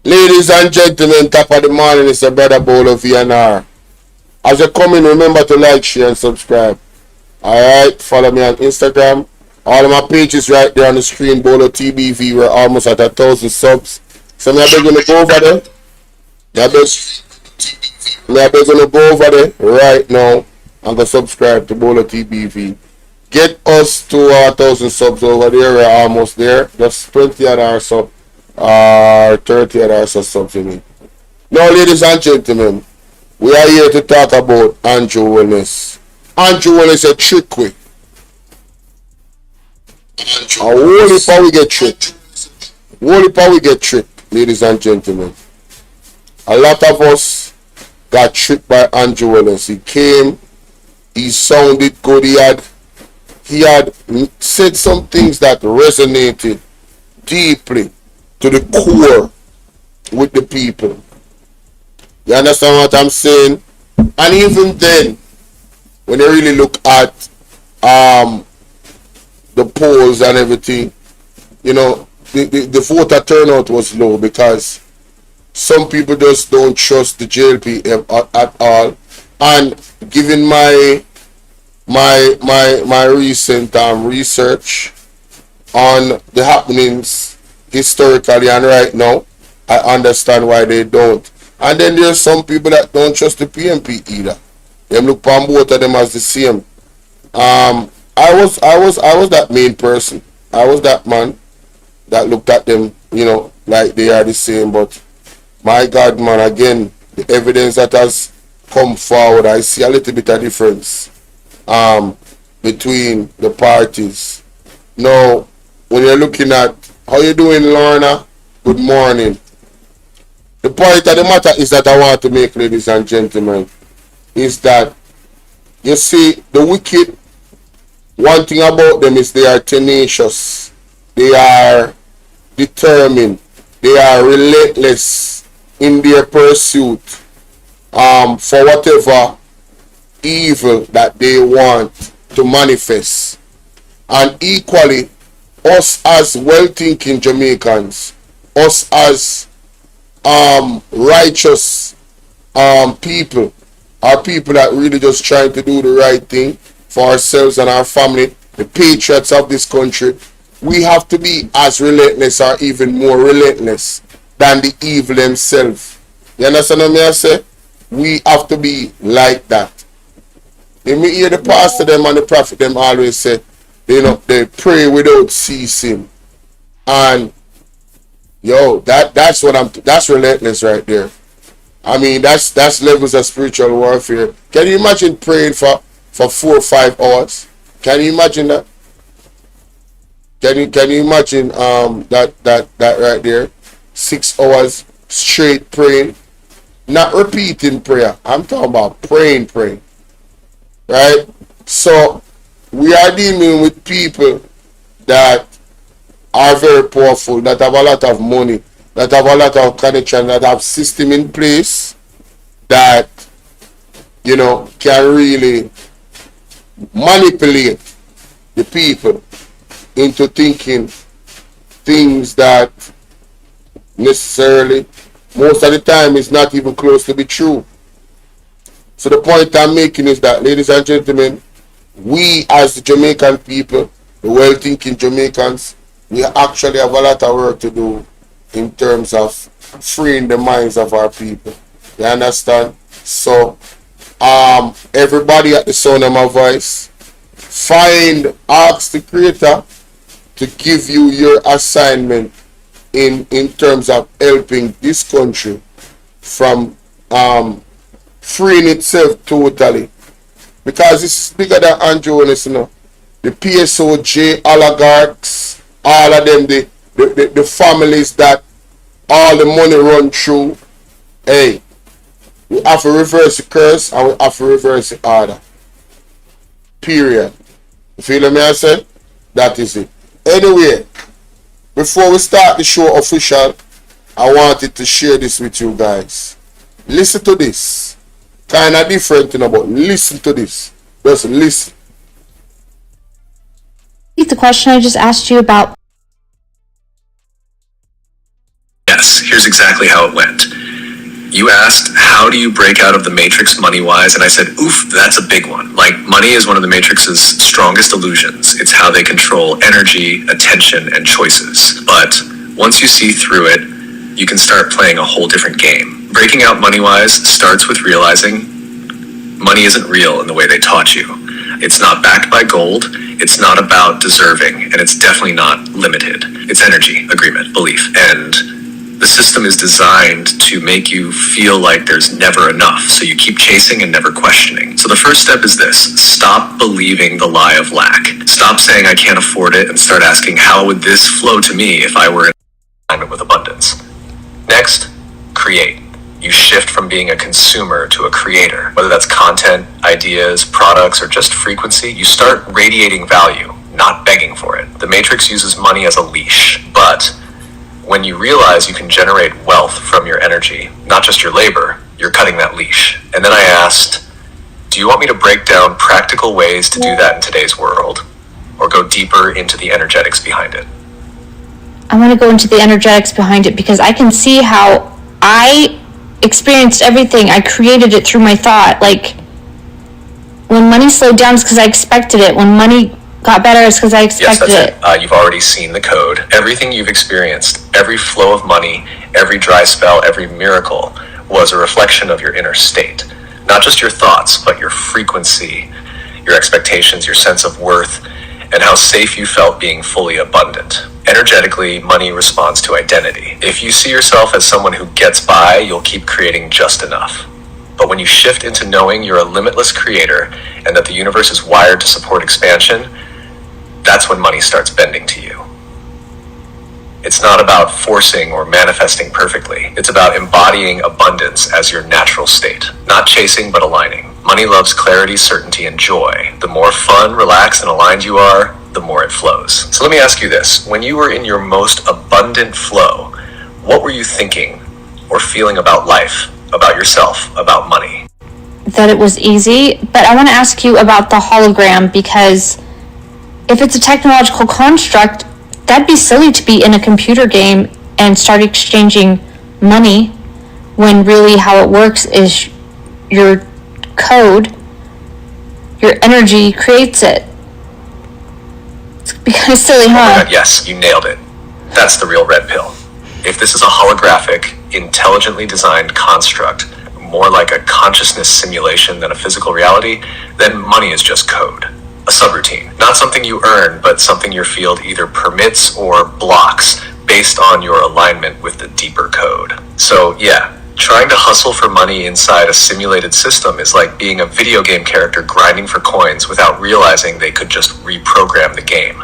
Ladies and gentlemen, top of the morning is your brother Bolo VNR. As you come in, remember to like, share, and subscribe. Alright, follow me on Instagram. All of my pages right there on the screen, Bolo TBV. We're almost at 1,000 subs. So me I beg you to go over there. Me I beg you to go over there right now and go subscribe to Bolo TBV. Get us to 1,000 subs over there. We're almost there. Just 20 odd or so. 30 odd or so subs in me. Now, ladies and gentlemen, we are here to talk about Andrew Wellness. Andrew Wellness a trick way. A whole heap of we get tricked. Whole heap of we get tricked, ladies and gentlemen. A lot of us got tricked by Andrew Wellness. He came, he sounded good, he had said some things that resonated deeply to the core with the people. You understand what I'm saying? And even then, when you really look at the polls and everything, you know, the voter turnout was low because some people just don't trust the JLP at all. And given my recent research on the happenings historically and right now, I understand why they don't. And then there's some people that don't trust the PMP either. Them look upon both of them as the same. I was that main person. I was that man that looked at them, you know, like they are the same. But my God, man, again, the evidence that has come forward, I see a little bit of difference between the parties. Now, when you're looking at how you doing, Lorna? Good morning. The point of the matter is that I want to make, ladies and gentlemen, is that you see the wicked. One thing about them is they are tenacious, they are determined, they are relentless in their pursuit for whatever evil that they want to manifest. And equally, us as well-thinking Jamaicans, us as righteous people, are people that really just trying to do the right thing for ourselves and our family, the patriots of this country. We have to be as relentless or even more relentless than the evil themselves. You understand what I say? We have to be like that. You may hear the pastor them and the prophet them always say, you know, they pray without ceasing. And yo, that's relentless right there. I mean, that's levels of spiritual warfare. Can you imagine praying for 4 or 5 hours? Can you imagine that? Can you imagine that right there? 6 hours straight praying, not repeating prayer. I'm talking about praying. Right? So we are dealing with people that are very powerful, that have a lot of money, that have a lot of connection, that have system in place that, you know, can really manipulate the people into thinking things that necessarily most of the time is not even close to be true. So the point I'm making is that, ladies and gentlemen, we as the Jamaican people, the well-thinking Jamaicans, we actually have a lot of work to do in terms of freeing the minds of our people. You understand? So everybody at the sound of my voice, ask the Creator to give you your assignment in terms of helping this country from freeing itself totally. Because this is bigger than Andrew Willis, you know. The PSOJ oligarchs, all of them, the families that all the money run through. Hey, we have to reverse the curse and we have to reverse the order. Period. You feel me I said? That is it. Anyway, before we start the show official, I wanted to share this with you guys. Listen to this. Kind of different, you know, but listen to this. Just listen. The question I just asked you about. Yes. Here's exactly how it went. You asked, how do you break out of the matrix money-wise? And I said, oof, that's a big one. Like, money is one of the matrix's strongest illusions. It's how they control energy, attention, and choices. But once you see through it, you can start playing a whole different game. Breaking out money-wise starts with realizing money isn't real in the way they taught you. It's not backed by gold, it's not about deserving, and it's definitely not limited. It's energy, agreement, belief, and the system is designed to make you feel like there's never enough, so you keep chasing and never questioning. So the first step is this: stop believing the lie of lack. Stop saying I can't afford it and start asking, how would this flow to me if I were in alignment with abundance? Next, create. You shift from being a consumer to a creator. Whether that's content, ideas, products, or just frequency, you start radiating value, not begging for it. The Matrix uses money as a leash, but when you realize you can generate wealth from your energy, not just your labor, you're cutting that leash. And then I asked, do you want me to break down practical ways to do that in today's world, or go deeper into the energetics behind it? I want to go into the energetics behind it because I can see how I experienced everything. I created it through my thought. Like, when money slowed down, it's because I expected it. When money got better, it's because I expected it. You've already seen the code. Everything you've experienced, every flow of money, every dry spell, every miracle was a reflection of your inner state. Not just your thoughts, but your frequency, your expectations, your sense of worth, and how safe you felt being fully abundant. Energetically, money responds to identity. If you see yourself as someone who gets by, you'll keep creating just enough. But when you shift into knowing you're a limitless creator and that the universe is wired to support expansion, that's when money starts bending to you. It's not about forcing or manifesting perfectly. It's about embodying abundance as your natural state, not chasing but aligning. Money loves clarity, certainty, and joy. The more fun, relaxed, and aligned you are, the more it flows. So let me ask you this. When you were in your most abundant flow, what were you thinking or feeling about life, about yourself, about money? That it was easy, but I want to ask you about the hologram, because if it's a technological construct, that'd be silly to be in a computer game and start exchanging money when really how it works is your code, your energy creates it. It's kind of silly, huh? Oh my God, yes, you nailed it. That's the real red pill. If this is a holographic, intelligently designed construct, more like a consciousness simulation than a physical reality, then money is just code. A subroutine. Not something you earn, but something your field either permits or blocks based on your alignment with the deeper code. So yeah, trying to hustle for money inside a simulated system is like being a video game character grinding for coins without realizing they could just reprogram the game.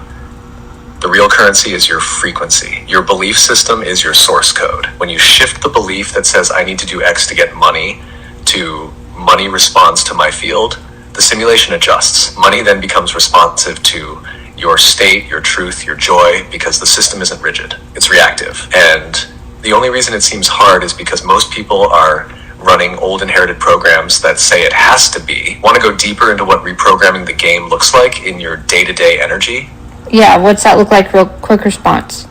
The real currency is your frequency. Your belief system is your source code. When you shift the belief that says I need to do X to get money to money responds to my field, the simulation adjusts. Money then becomes responsive to your state, your truth, your joy, because the system isn't rigid. It's reactive. And the only reason it seems hard is because most people are running old inherited programs that say it has to be. Want to go deeper into what reprogramming the game looks like in your day-to-day energy? Yeah, what's that look like? Real quick response.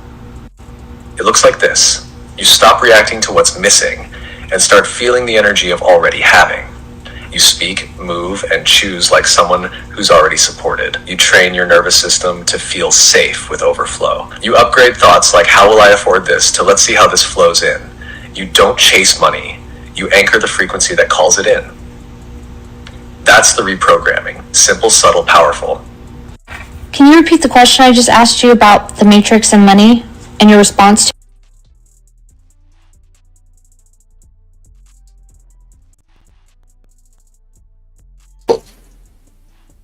It looks like this. You stop reacting to what's missing and start feeling the energy of already having. You speak, move, and choose like someone who's already supported. You train your nervous system to feel safe with overflow. You upgrade thoughts like, how will I afford this, to let's see how this flows in. You don't chase money. You anchor the frequency that calls it in. That's the reprogramming. Simple, subtle, powerful. Can you repeat the question I just asked you about the matrix and money and your response to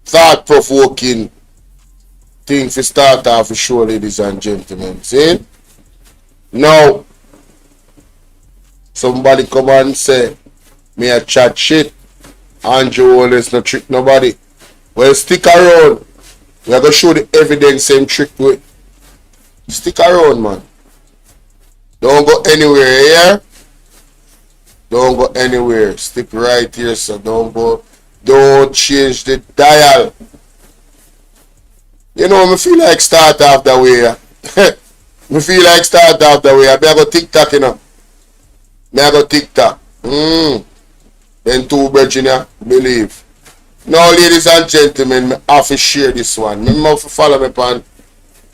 thought-provoking thing to start off for sure, ladies and gentlemen. See? Now, somebody come and say, me a chat shit, Andrew always no trick nobody. Well, stick around. We are going to show the evidence, same trick to it. Stick around, man. Don't go anywhere here. Don't go anywhere. Stick right here, so don't change the dial. You know, I feel like start off that way. I feel like start off that way. I better go TikTok, you know. Me I go TikTok. Then two Virginia believe. Now, ladies and gentlemen, me have to share this one. Me have to follow me on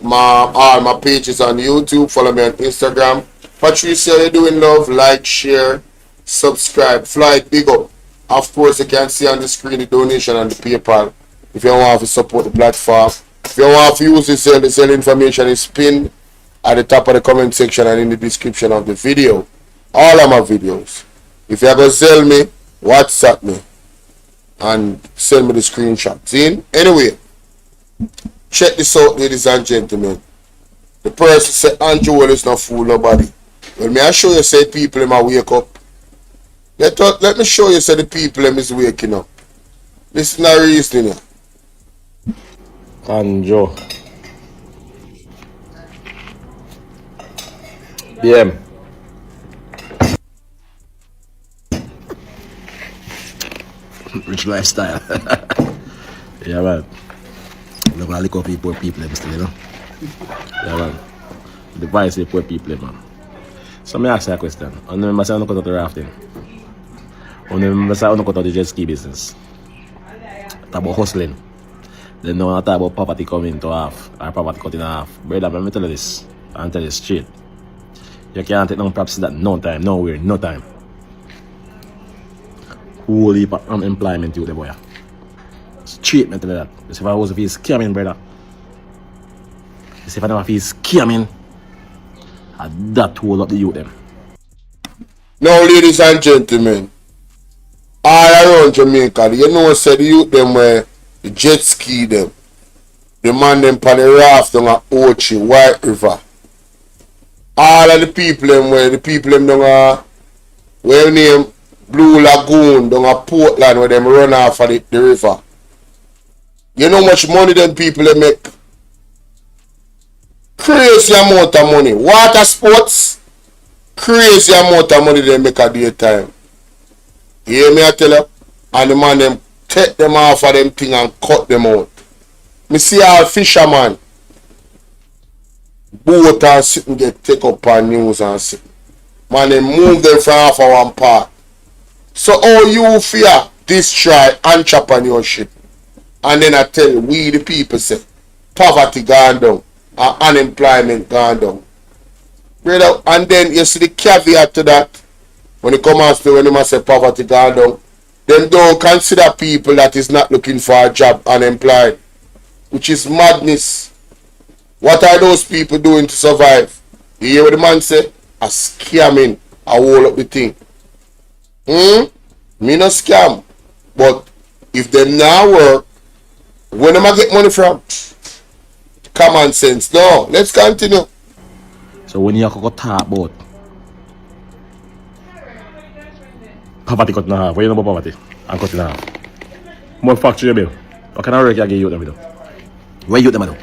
all my pages on YouTube. Follow me on Instagram. Patricia, you're doing love. Like, share, subscribe. Flight, big up. Of course, you can see on the screen the donation and the PayPal. If you want to support the platform. If you want to use the sell information is pinned at the top of the comment section and in the description of the video. All of my videos. If you ever sell me, WhatsApp me and send me the screenshots. In anyway, check this out, ladies and gentlemen. The person said Andrew Will is not fool nobody. Well, may I show you say people in my wake up. Let me show you say the people in is waking up. Listen to the reasoning. Andrew. BM. Rich lifestyle. Yeah, man. Look at the poor people, still, you know. Yeah, man. The vice the poor people, man. So, me ask you a question. I remember saying I don't cut out the rafting. I remember saying I don't cut out the jet ski business. Talk about hustling. Then now I talk about property coming to half, or property cutting half. Brother, let me tell you this, and tell you straight. You can't take no props that no time, nowhere, no time. Whole heap of unemployment you the boy. Straight, me tell you that. If I was scamming, brother. If I never feel scamming, that whole up the youth them. Now, ladies and gentlemen, all around Jamaica, you know, said the youth them where the jet ski them, the man them on the raft on a Ochi, White River. All of the people them where the people them down where name Blue Lagoon down a Portland where them run off of the river. You know how much money them people they make? Crazy amount of money. Water sports, crazy amount of money they make a daytime. You hear me I tell you? And the man them take them off of them thing and cut them out. Me see all fisherman boat and sit and get take up on news and sit. Man, they move them from off of one part. So how you fear destroy entrepreneurship? And then I tell you, we the people say poverty gone down and unemployment gone down. Brother, and then you see the caveat to that when it comes to when you must say poverty gone down. Them don't consider people that is not looking for a job unemployed, which is madness. What are those people doing to survive? You hear what the man say? A scamming, a hold up the thing. Me no scam. But if them now work, where am I get money from? Common sense. No, let's continue. So when you go talk about poverty cut in half, what you know about poverty? And cut in half. More factory bill. What kind of work you get you them do? Where you them do?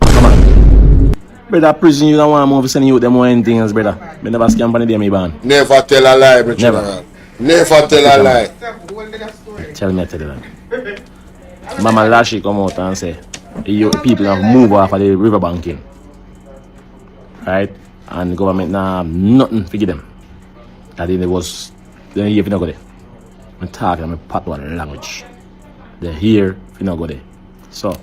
Come on. Brother, prison you don't want more sending you them more things, brother. Me never scam for the day me ban. Never tell a lie, bro. Never tell a lie. Tell me that. Mama Lashi come out and say people have moved off of the river banking. Right? And the government now have nothing to give them. That it was then here if you not go there. I'm talking I'm patois language. They're here if you not go there. So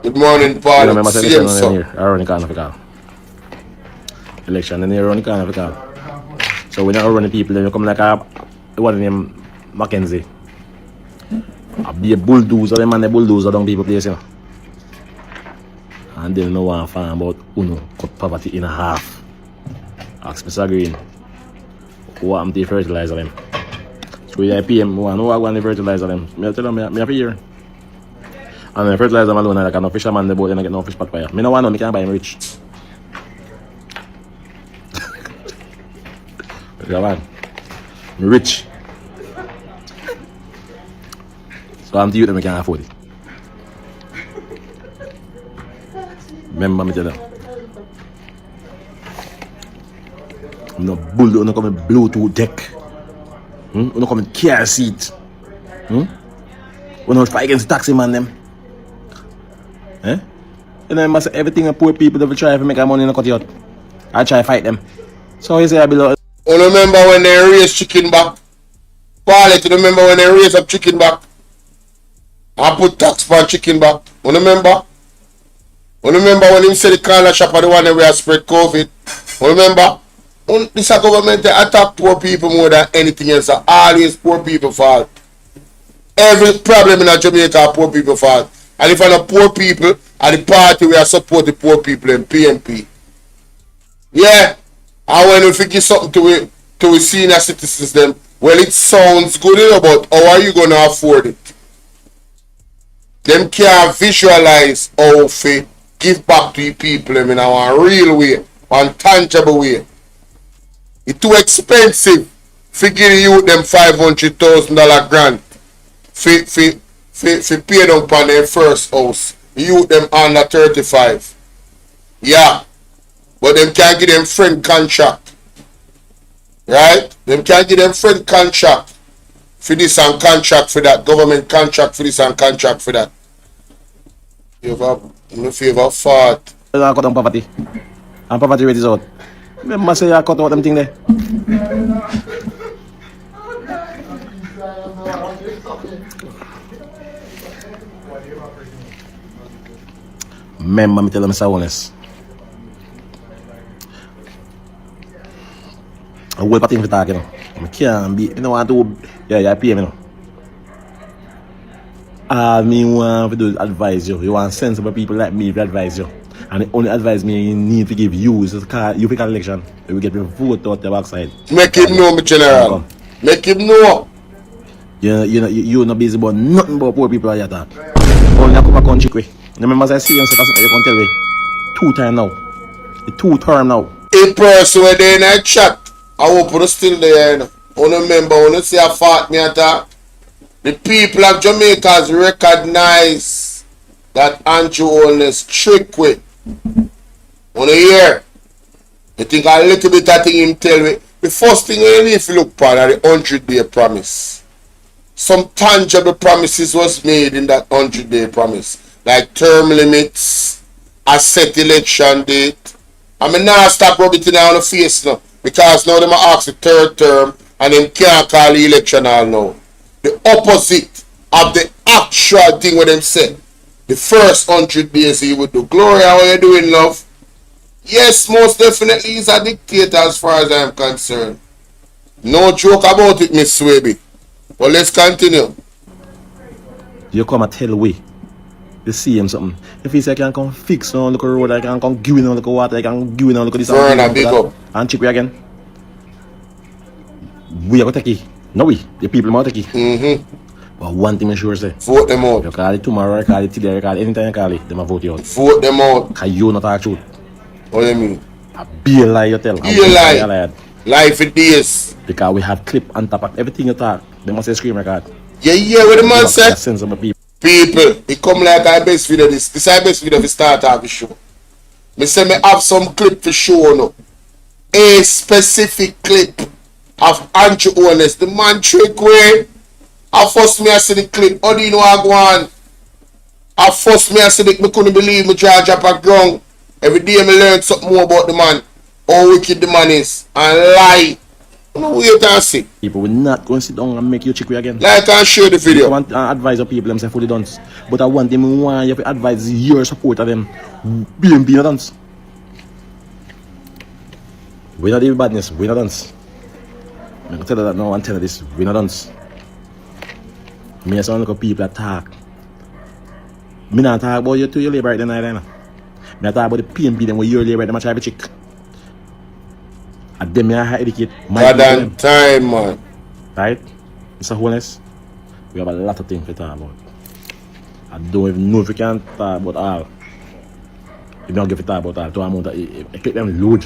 good morning, Paul. You remember the election here around the corner of the car. Election and around the corner of the car. So when you run the people then you come like a one name Mackenzie. I be a bulldozer, them and the bulldozer down people place, you know. And then no one find about Uno cut poverty in half. Ask Mr. Green. What am the fertilizer them? So I pay him one who I want to fertilizer them. I tell them me have here. And the fertilizer alone like no fisherman the boat and I get no fish pot fire. Me no want no, me can buy him rich. Yeah man. Me rich. So I'm to you that I can't afford it. Remember me tell them. I'm not bull, I'm not coming Bluetooth deck. I'm not coming car seat. We're not fight against taxi man them. Eh? You know, I say everything the poor people that will try to make money and cut you out. I try to fight them. So you say I belong. Oh You remember when they raised chicken back? Paulette, you remember when they raised up chicken back? And put tax on chicken back? You remember? You remember when him said the corner shop are the one that we have spread COVID? You remember? This government attack poor people more than anything else. Always poor people fault. Every problem in Jamaica are poor people fault. And if I'm poor people, at the party we are support the poor people in PNP. Yeah. And when we figure something to we senior citizens them, well it sounds good, you know, but how are you gonna afford it? Them can't visualize how to give back to the people in a real way, a tangible way. It's too expensive for giving you them $500,000 grant for pay them on their first house. You them under 35. Yeah. But them can't give them friend contract. Right? Them can't give them friend contract for this and contract for that. Government contract for this and contract for that. You favor fart. I cut on poverty. And poverty rate is out. Remember say I cut out them thing there. Remember me tell them so honest. I will put things for talk, you know. I can't be, you know, I do, yeah, pay me, you know. I mean, want to do is advise you. You want sensible people like me to advise you. And the only advice me need to give you is that you pick an election, you will get the vote out the backside. Make him know, my general. Make him know. You're not busy about nothing about poor people like that. Only a couple of country quick. Remember, as I see you can tell me 2 times now. 2 term now. A person when they in a chat, I hope you still there. You know. I remember when you see a fart me attack. The people of Jamaica recognize that Andrew Holness trick with. On a year, I think a little bit of thing him tell me. The first thing you need to look for is the 100-day promise. Some tangible promises was made in that 100-day promise. Like term limits, a set election date. I mean now stop rubbing it on the face now. Because now them ask the 3rd term and them can't call the election all now. The opposite of the actual thing what them said. The first 100 days he would do. Gloria, how you doing, love? Yes, most definitely he's a dictator as far as I am concerned. No joke about it, Miss Swaby. But let's continue. You come and tell we. You see him something. If he say I can come fix on look road, I can come give you look water, I can give you look this and big up. And check we again. We are going to take it. No we. The people are take it. But one thing I'm sure say. Vote them out. You call it tomorrow, you call it today, you call it anytime you call it, them will vote you out. Vote them out. Because you not talk truth. What do you mean? A be a lie you tell. Be a lie. Lie for days. Because we have clip on top of everything you talk. They must say scream record. Yeah, what the man said? Sensible people. People, it come like I best video this. This I best video for start off the show. Me say me have some clip to show no. A specific clip of Andrew Holness. The man trick way. At first me I see the clip. How do you know I go on? At first me I see it. Me couldn't believe me try to drop a ground. Every day me learn something more about the man. How wicked the man is. And lie. You know wait and see. People will not go and sit down and make you check again. Like and share the video. I want to advise the people them say fully dance. But I want them you to advise your support of them being dance. We not even badness, we not dance. I'm gonna tell you that now and tell you this, we not dance. Me as one look at people that talk. Me not talk about you to your labor right then. Me not talk about the PMP them with your labor them try to check. And them I educate my God time, man. Right? Mr. Holness, we have a lot of things to talk about. I don't even know if we can talk about all. You don't give a talk about all. To amount of clip them load.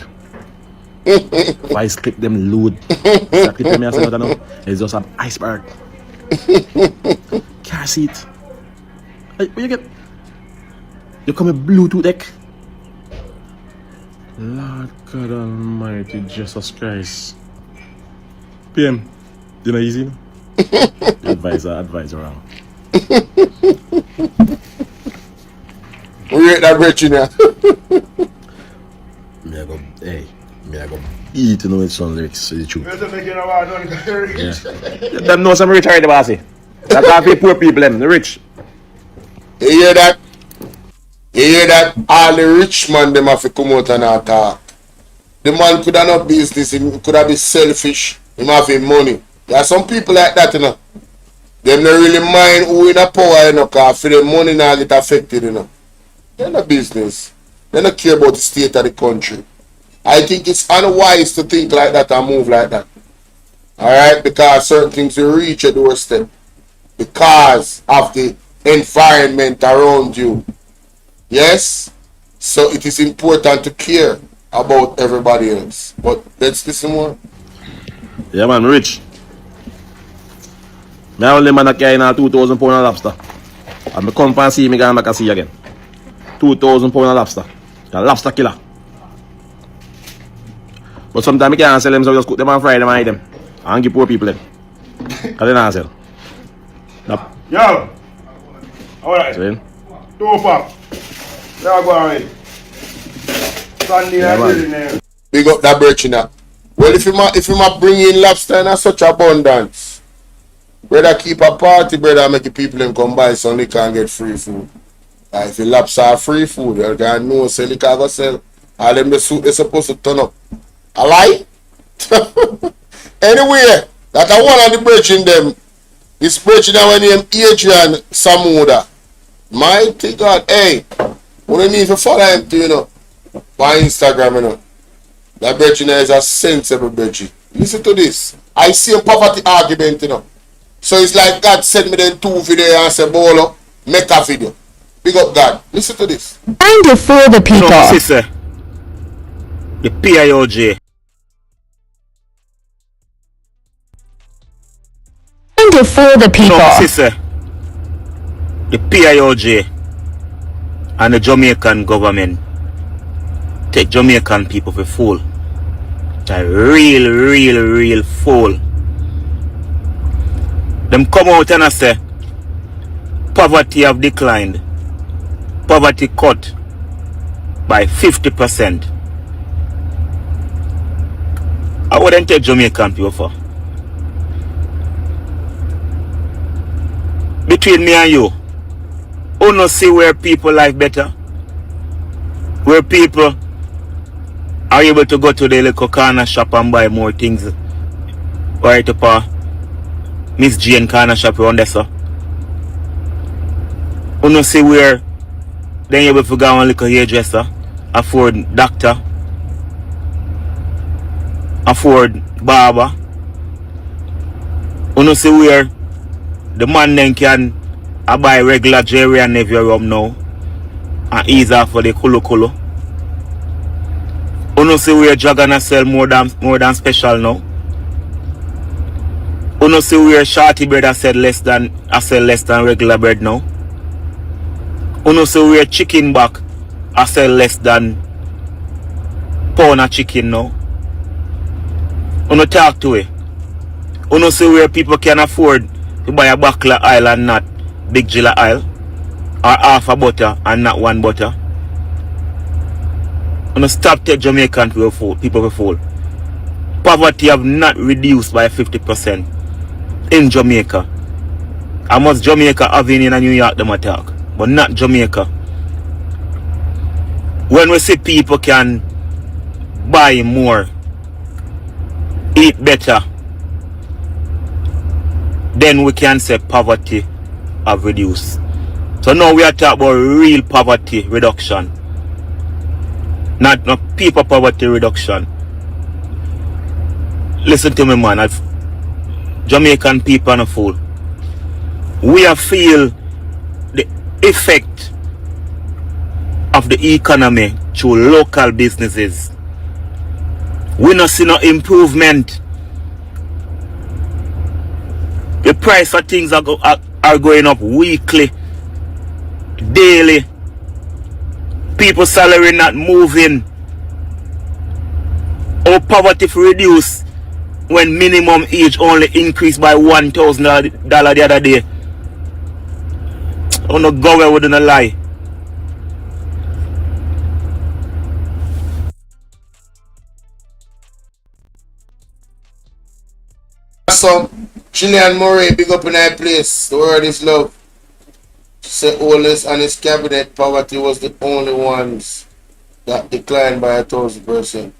Vice clip them load. That clip them I say no. It's just an iceberg. Car seat. Hey, what you get? You come with Bluetooth deck. Lord God Almighty, Jesus Christ. PM, you know easy? Advisor wrong. We rate that rich in here. Me I go Eat, you know, with some lyrics, the truth. You make it about don't rich. Them know some rich already, bossy. That's how the poor people, them, the rich. You hear that? You hear that? All the rich man, them have to come out and attack. The man could have no business, he could have been selfish, he have his money. There are some people like that, you know. Them don't really mind who in a power, you know, because for the money now get affected, you know. They're no business. They don't care about the state of the country. I think it's unwise to think like that and move like that. Alright? Because certain things will reach your doorstep. Because of the environment around you. Yes? So it is important to care about everybody else. But let's listen more. Yeah, man, rich. Me only man that carry now 2,000 pound of lobster. And me come and see me and I see again. 2,000 pound of lobster. A lobster killer. But sometimes I can't sell them, so I just cook them and fry them and eat them. And give poor people them. Because they don't sell. Yep. Yo. Alright. See? 2 o'clock. Now go already. Sunday Yeah, I man. did in there. Big up that birch in that. Well, if you ma bring in lobster in such abundance, brother keep a party, brother, make the people them come buy so they can get free food. If the lobster are free food, you can know sell it can go sell. All them the suit they supposed to turn up. A lie? Anyway, that I one of the birch in them is birch in our name Adrian Samuda. Mighty God, hey, we don't need to follow him too, you know, by Instagram, you know. That Bridget is a sensible Bridget. Listen to this. I see a poverty argument, you know. So it's like God sent me them 2 videos and said, Bolo, make a video. Big up God. Listen to this. Trying to fool the people. No, sister. The PIOJ. Trying to fool the people. No, sister. The PIOJ and the Jamaican government take Jamaican people for fool. A real fool. Them come out and say poverty have declined. Poverty cut by 50%. I wouldn't take Jamaican people for. Between me and you no see where people life better? Where people are able to go to the little corner shop and buy more things. Right up Miss Jane corner shop around there, so. No see where they able to go and look a hairdresser, afford doctor, afford barber. No see where the man then can buy regular Jerry and Navy rum now and ease off for the kulu. No see where Dragon sell more than special now. No see where Shorty bread I sell less than regular bread now. No see where chicken back I sell less than pound of chicken now. No talk to it. No see where people can afford to buy a buckler oil and not big jilla oil, or half a butter and not 1 butter. No stop take Jamaican people for fool. Poverty have not reduced by 50% in Jamaica. How much Jamaica having in New York them attack, but not Jamaica. When we see people can buy more, eat better, then we can say poverty have reduced. So now we are talking about real poverty reduction, not no people poverty reduction. Listen to me, man. Jamaican people are a fool. We are feel the effect of the economy through local businesses. We not see no improvement. The price of things are going up weekly, daily. People's salary not moving. Our poverty reduce when minimum age only increased by $1,000 the other day. I don't go where we don't lie. some Chilean Murray, big up in that place. The word is love. Say Olis and his cabinet poverty was the only ones that declined by 1,000%.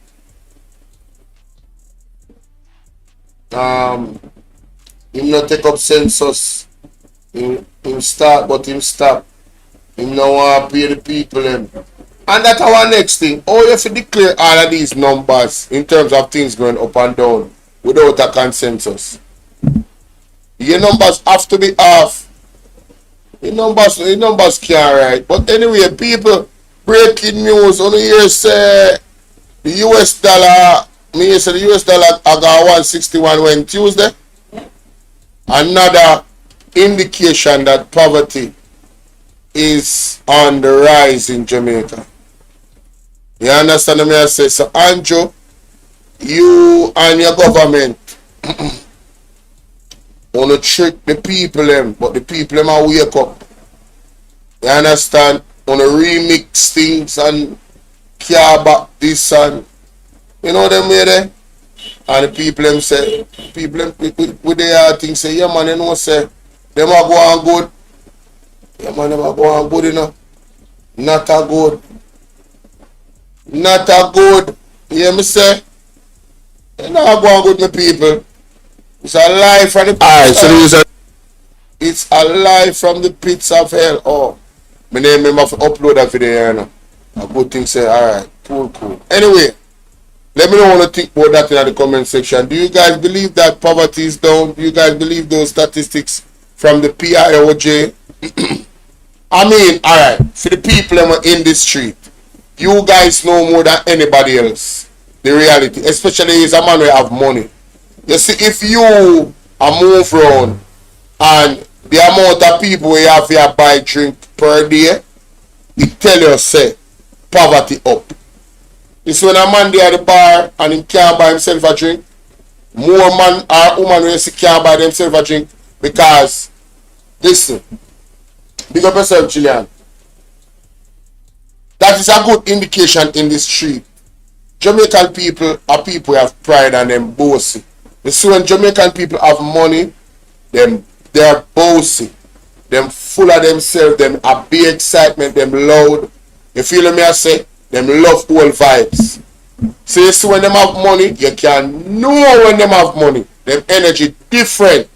Him not take up census. Him start, but him stop. Him no want to pay the people him. And that's our next thing. How you have to declare all of these numbers in terms of things going up and down without a consensus? Your numbers have to be off. Your numbers can't write. But anyway, people, breaking news on the year say the US dollar, me say the US dollar I got 161 when Tuesday. Another indication that poverty is on the rise in Jamaica. You understand me? I say, so Andrew, you and your government wanna trick the people them, but the people them are wake up. You understand? Wanna remix things and care back this and you know them way there? And the people them say, people them with their things say, yeah man, you know say, them are go on good. Yeah man, them are go on good, you know. Not a good. Not a good. You hear me say? You know go on good, my people. It's a lie from the pits. It's a lie from the pits of hell. Oh, my name him have to upload that video, you know. A good thing say, alright, cool. Anyway, let me know what you think about that in the comment section. Do you guys believe that poverty is down? Do you guys believe those statistics from the PIOJ? I mean, alright, for the people in the street, you guys know more than anybody else the reality, especially as a man who have money. You see, if you are move around and the amount of people you have here buy drink per day, it tell you say poverty up. You see when a man there at the bar and he can't buy himself a drink, more man or woman when you see can't buy themselves a drink because listen, big up yourself, Chilean. That is a good indication in the street. Jamaican people are people who have pride and them bossy. You see when Jamaican people have money, they are bossy. Them full of themselves, them a big excitement, them loud. You feel me I say? Them love all vibes. So you see when them have money, you can know when them have money. Them energy different.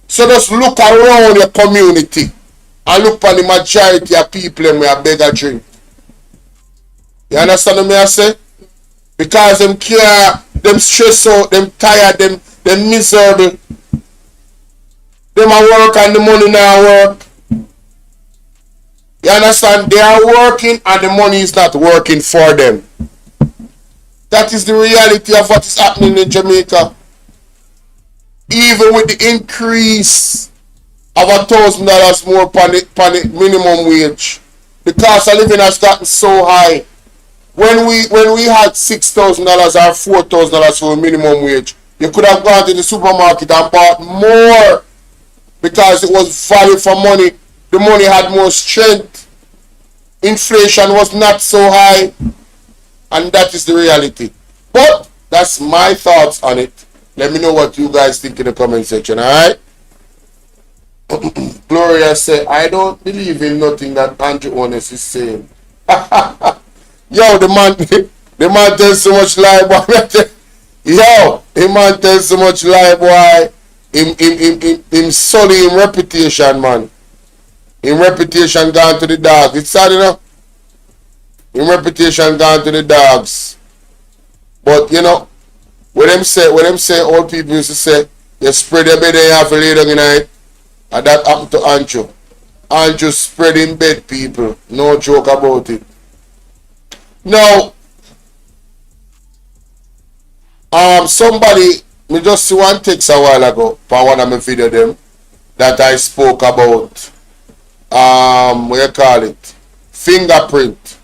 So just look around your community and look for the majority of people them with a bigger drink. You understand what I say? Because them care, them stress out, them tired, them miserable. Them a work and the money now work. You understand? They are working and the money is not working for them. That is the reality of what is happening in Jamaica. Even with the increase of $1,000 more per the minimum wage, the cost of living has gotten so high. When we had $6,000 or $4,000 for a minimum wage, you could have gone to the supermarket and bought more because it was value for money. The money had more strength. Inflation was not so high. And that is the reality. But that's my thoughts on it. Let me know what you guys think in the comment section, alright? Gloria said, I don't believe in nothing that Andrew Honest is saying. Yo, the man tells so much lie, boy. Yo, the man tells so much lie, boy. Him sully him reputation, man. Him reputation gone to the dogs. It's sad enough. Him reputation gone to the dogs. But you know, when them say old people used to say, you spread your bed and you have to lay down in it. And that happened to Andrew. Andrew spread in bed, people. No joke about it. Now, somebody, me just see one text a while ago for one of my video them that I spoke about, what you call it, fingerprint,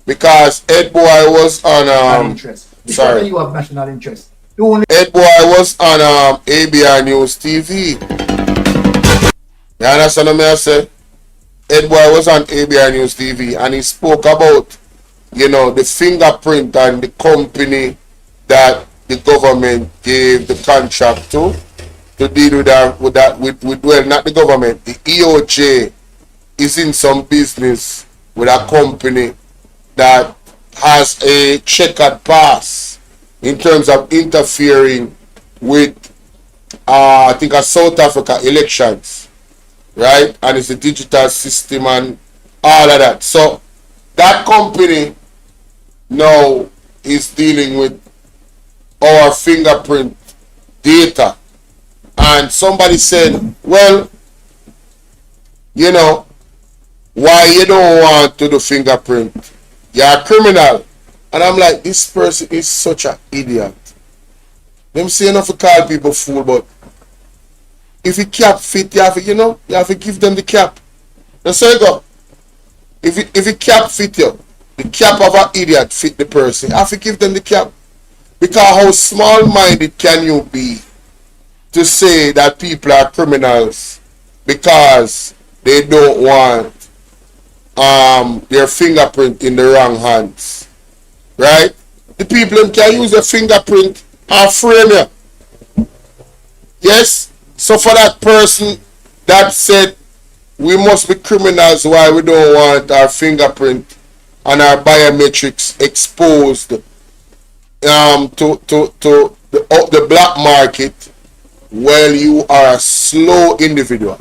because Ed Boy was on, interest. sorry, You have national interest. Ed Boy was on ABR News TV. You understand what I say? Ed Boy was on ABR News TV and he spoke about, you know, the fingerprint and the company that the government gave the contract to deal with well, not the government, the EOJ is in some business with a company that has a checkered past in terms of interfering with I think a South Africa elections, right? And it's a digital system and all of that. So that company now is dealing with our fingerprint data. And somebody said, well, you know, why you don't want to do fingerprint? You're a criminal. And I'm like, this person is such an idiot. Them say enough to call people fool, but if you cap fit, you have to, you have to give them the cap. That's how you go. If you cap fit you, the cap of an idiot fit the person. You have to give them the cap. Because how small-minded can you be to say that people are criminals because they don't want their fingerprint in the wrong hands, right? The people can use their fingerprint and frame you. Yes? So for that person that said we must be criminals why we don't want our fingerprint and our biometrics exposed to the black market, well, you are a slow individual.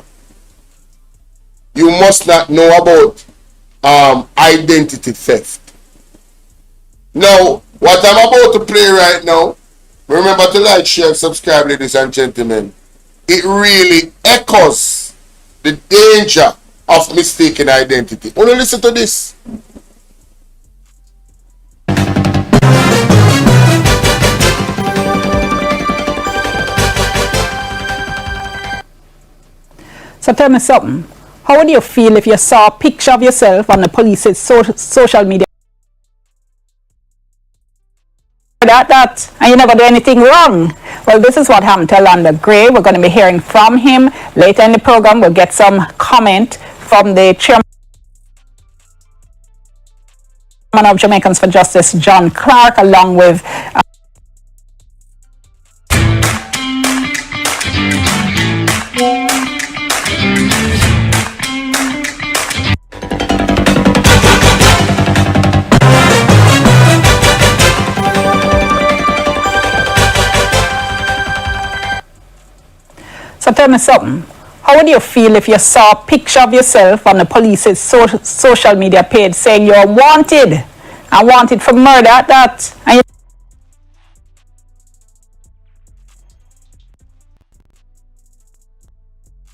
You must not know about identity theft. Now, what I'm about to play right now, remember to like, share, and subscribe, ladies and gentlemen. It really echoes the danger of mistaken identity. Wanna listen to this? So tell me something. How would you feel if you saw a picture of yourself on the police's social media? That and you never do anything wrong. Well, this is what happened to Landa Gray. We're going to be hearing from him later in the program. We'll get some comment from the chairman of Jamaicans for Justice, John Clark, along with So tell me something. How would you feel if you saw a picture of yourself on the police's social media page saying you're wanted and wanted for murder at that? And You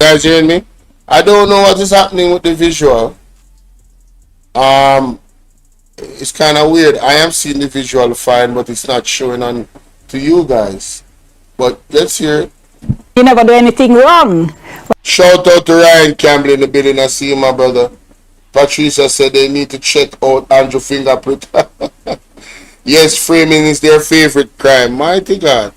guys hearing me? I don't know what is happening with the visual. It's kind of weird. I am seeing the visual fine, but it's not showing on to you guys. But let's hear it. you never do anything wrong. Shout out to Ryan Campbell in the building. I see you, my brother. Patricia said they need to check out Andrew fingerprint. Yes, framing is their favorite crime. Mighty God.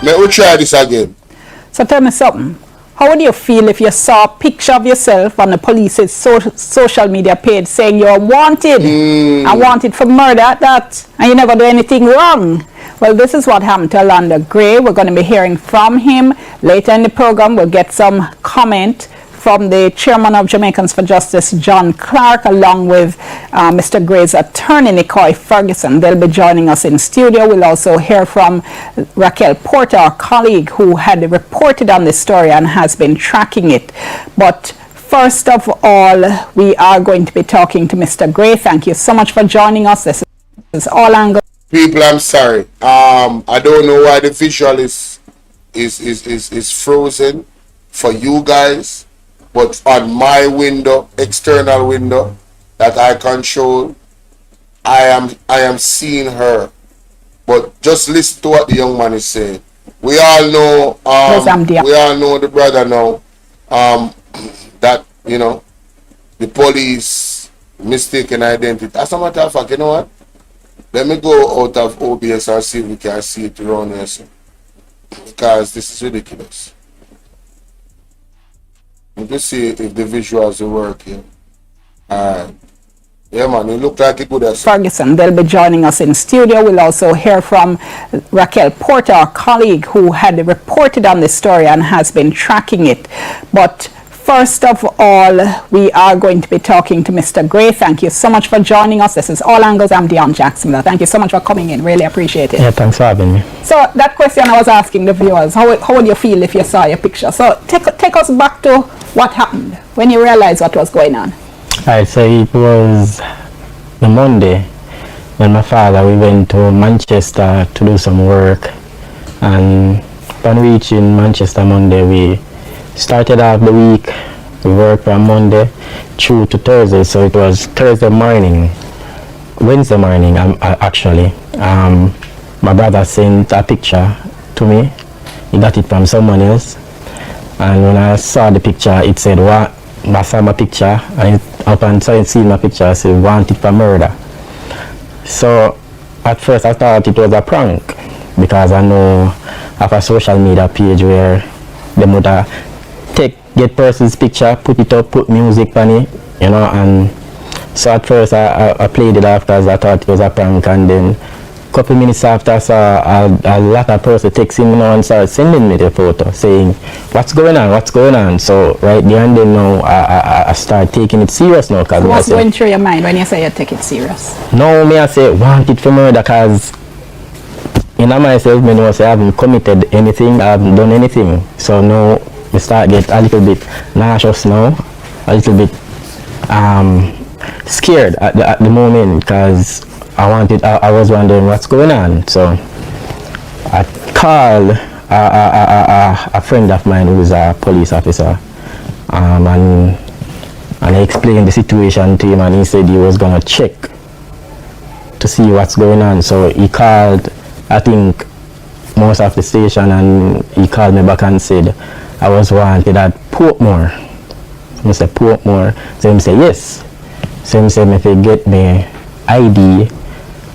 Let me try this again. So tell me something. How would you feel if you saw a picture of yourself on the police's social media page saying you're wanted and wanted for murder at that? And you never do anything wrong. Well, this is what happened to Landa Gray. We're going to be hearing from him later in the program. We'll get some comment from the chairman of Jamaicans for Justice, John Clark, along with Mr. Gray's attorney, Nicoy Ferguson. They'll be joining us in studio. We'll also hear from Raquel Porter, our colleague, who had reported on this story and has been tracking it. But first of all, we are going to be talking to Mr. Gray. Thank you so much for joining us. This is All Angles. People, I'm sorry. I don't know why the visual is frozen for you guys, but on my window, external window that I control, I am seeing her. But just listen to what the young man is saying. We all know the brother now, that the police mistaken identity. As a matter of fact, you know what? Let me go out of OBS and see if we can see it around here, sir. Because this is ridiculous. Let me see if the visuals will work here. Alright. Yeah, man, it looked like it would have. Ferguson. They'll be joining us in studio. We'll also hear from Raquel Porter, our colleague who had reported on this story and has been tracking it. But first of all, we are going to be talking to Mr. Gray. Thank you so much for joining us. This is All Angles. I'm Dion Jackson. Thank you so much for coming in. Really appreciate it. Yeah, thanks for having me. So that question I was asking the viewers, how would you feel if you saw your picture? So take us back to what happened when you realized what was going on. Alright, so it was the Monday when my father, we went to Manchester to do some work, and upon reaching Manchester Monday, we started off the week. We worked from Monday through to Thursday, so it was Wednesday morning, actually. My brother sent a picture to me. He got it from someone else, and when I saw the picture, it said, "What?" I saw my picture, and upon seeing my picture, I said, "Wanted for murder." So at first I thought it was a prank, because I know of a social media page where they would get person's picture, put it up, put music on it, you know, and so at first I played it off because I thought it was a prank, and then a couple minutes after I saw a lot of person texting me now and started sending me the photo saying, what's going on? So right there and then now I start taking it serious now. So what's going through your mind when you say you take it serious? No, me I say wanted for murder, because in myself, me know say I haven't committed anything, I haven't done anything. So now we start get a little bit nauseous now, a little bit scared at the moment, because I was wondering what's going on. So I called a friend of mine who is a police officer, and I explained the situation to him, and he said he was gonna check to see what's going on. So he called, I think, most of the station, and he called me back and said I was wanted at Portmore. So I said, Portmore? So he said yes. So he said if they get me ID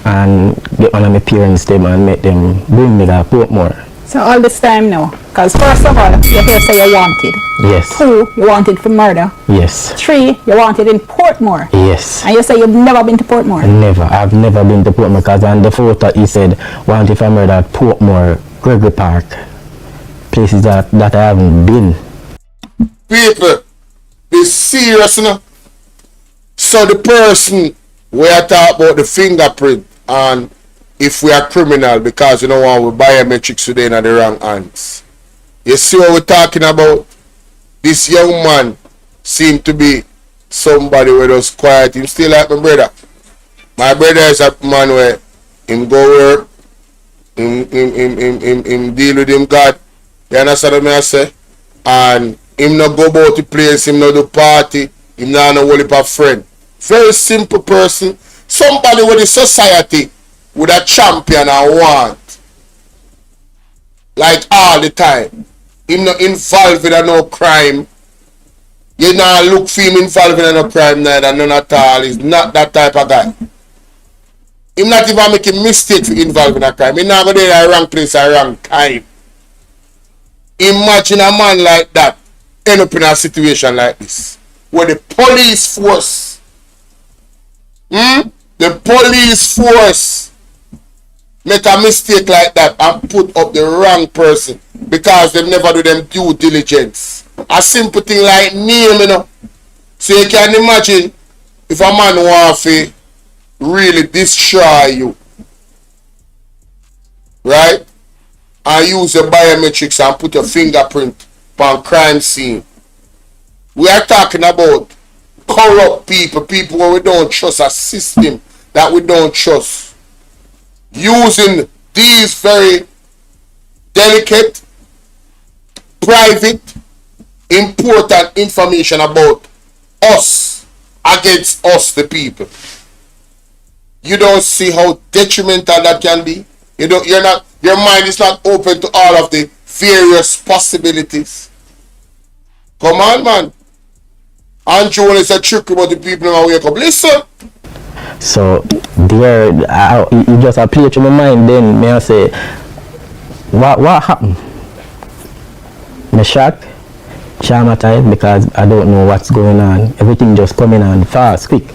and get one of my parents them and make them bring me to Portmore. So all this time now, because first of all, you hear say you wanted. Yes. 2, you wanted for murder. Yes. 3, you wanted in Portmore. Yes. And you say you've never been to Portmore? Never. I've never been to Portmore, because on the photo he said wanted for murder at Portmore, Gregory Park. Places that I haven't been. People, be serious, you know. So the person we are talking about the fingerprint, and if we are criminal because you know what, we biometrics today in the wrong hands. You see what we're talking about? This young man seemed to be somebody who was quiet. Him still like my brother. My brother is a man where him go work, him deal with him God. You understand what I say? And him not go about the place, him not do party, him not no whole heap of friend. Very simple person. Somebody with the society would a champion and want. Like all the time. Him not involved in no crime. You not look for him involved in no crime neither, none at all. He's not that type of guy. Him not even making mistake for involved in a crime. He not go there at the wrong place at the wrong time. Imagine a man like that end up in a situation like this, where the police force, the police force make a mistake like that and put up the wrong person because they never do them due diligence. A simple thing like name, you know. So you can imagine if a man wants to really destroy you, right? And use the biometrics and put a fingerprint on crime scene. We are talking about corrupt people, people where we don't trust, a system that we don't trust. Using these very delicate, private, important information about us against us, the people. You don't see how detrimental that can be. Your mind is not open to all of the various possibilities. Come on, man. Andrew is a trick about the people who wake up. Listen. So there, you just appear to my mind. Then may I say, what happened? Me shocked, traumatized, because I don't know what's going on. Everything just coming on fast, quick.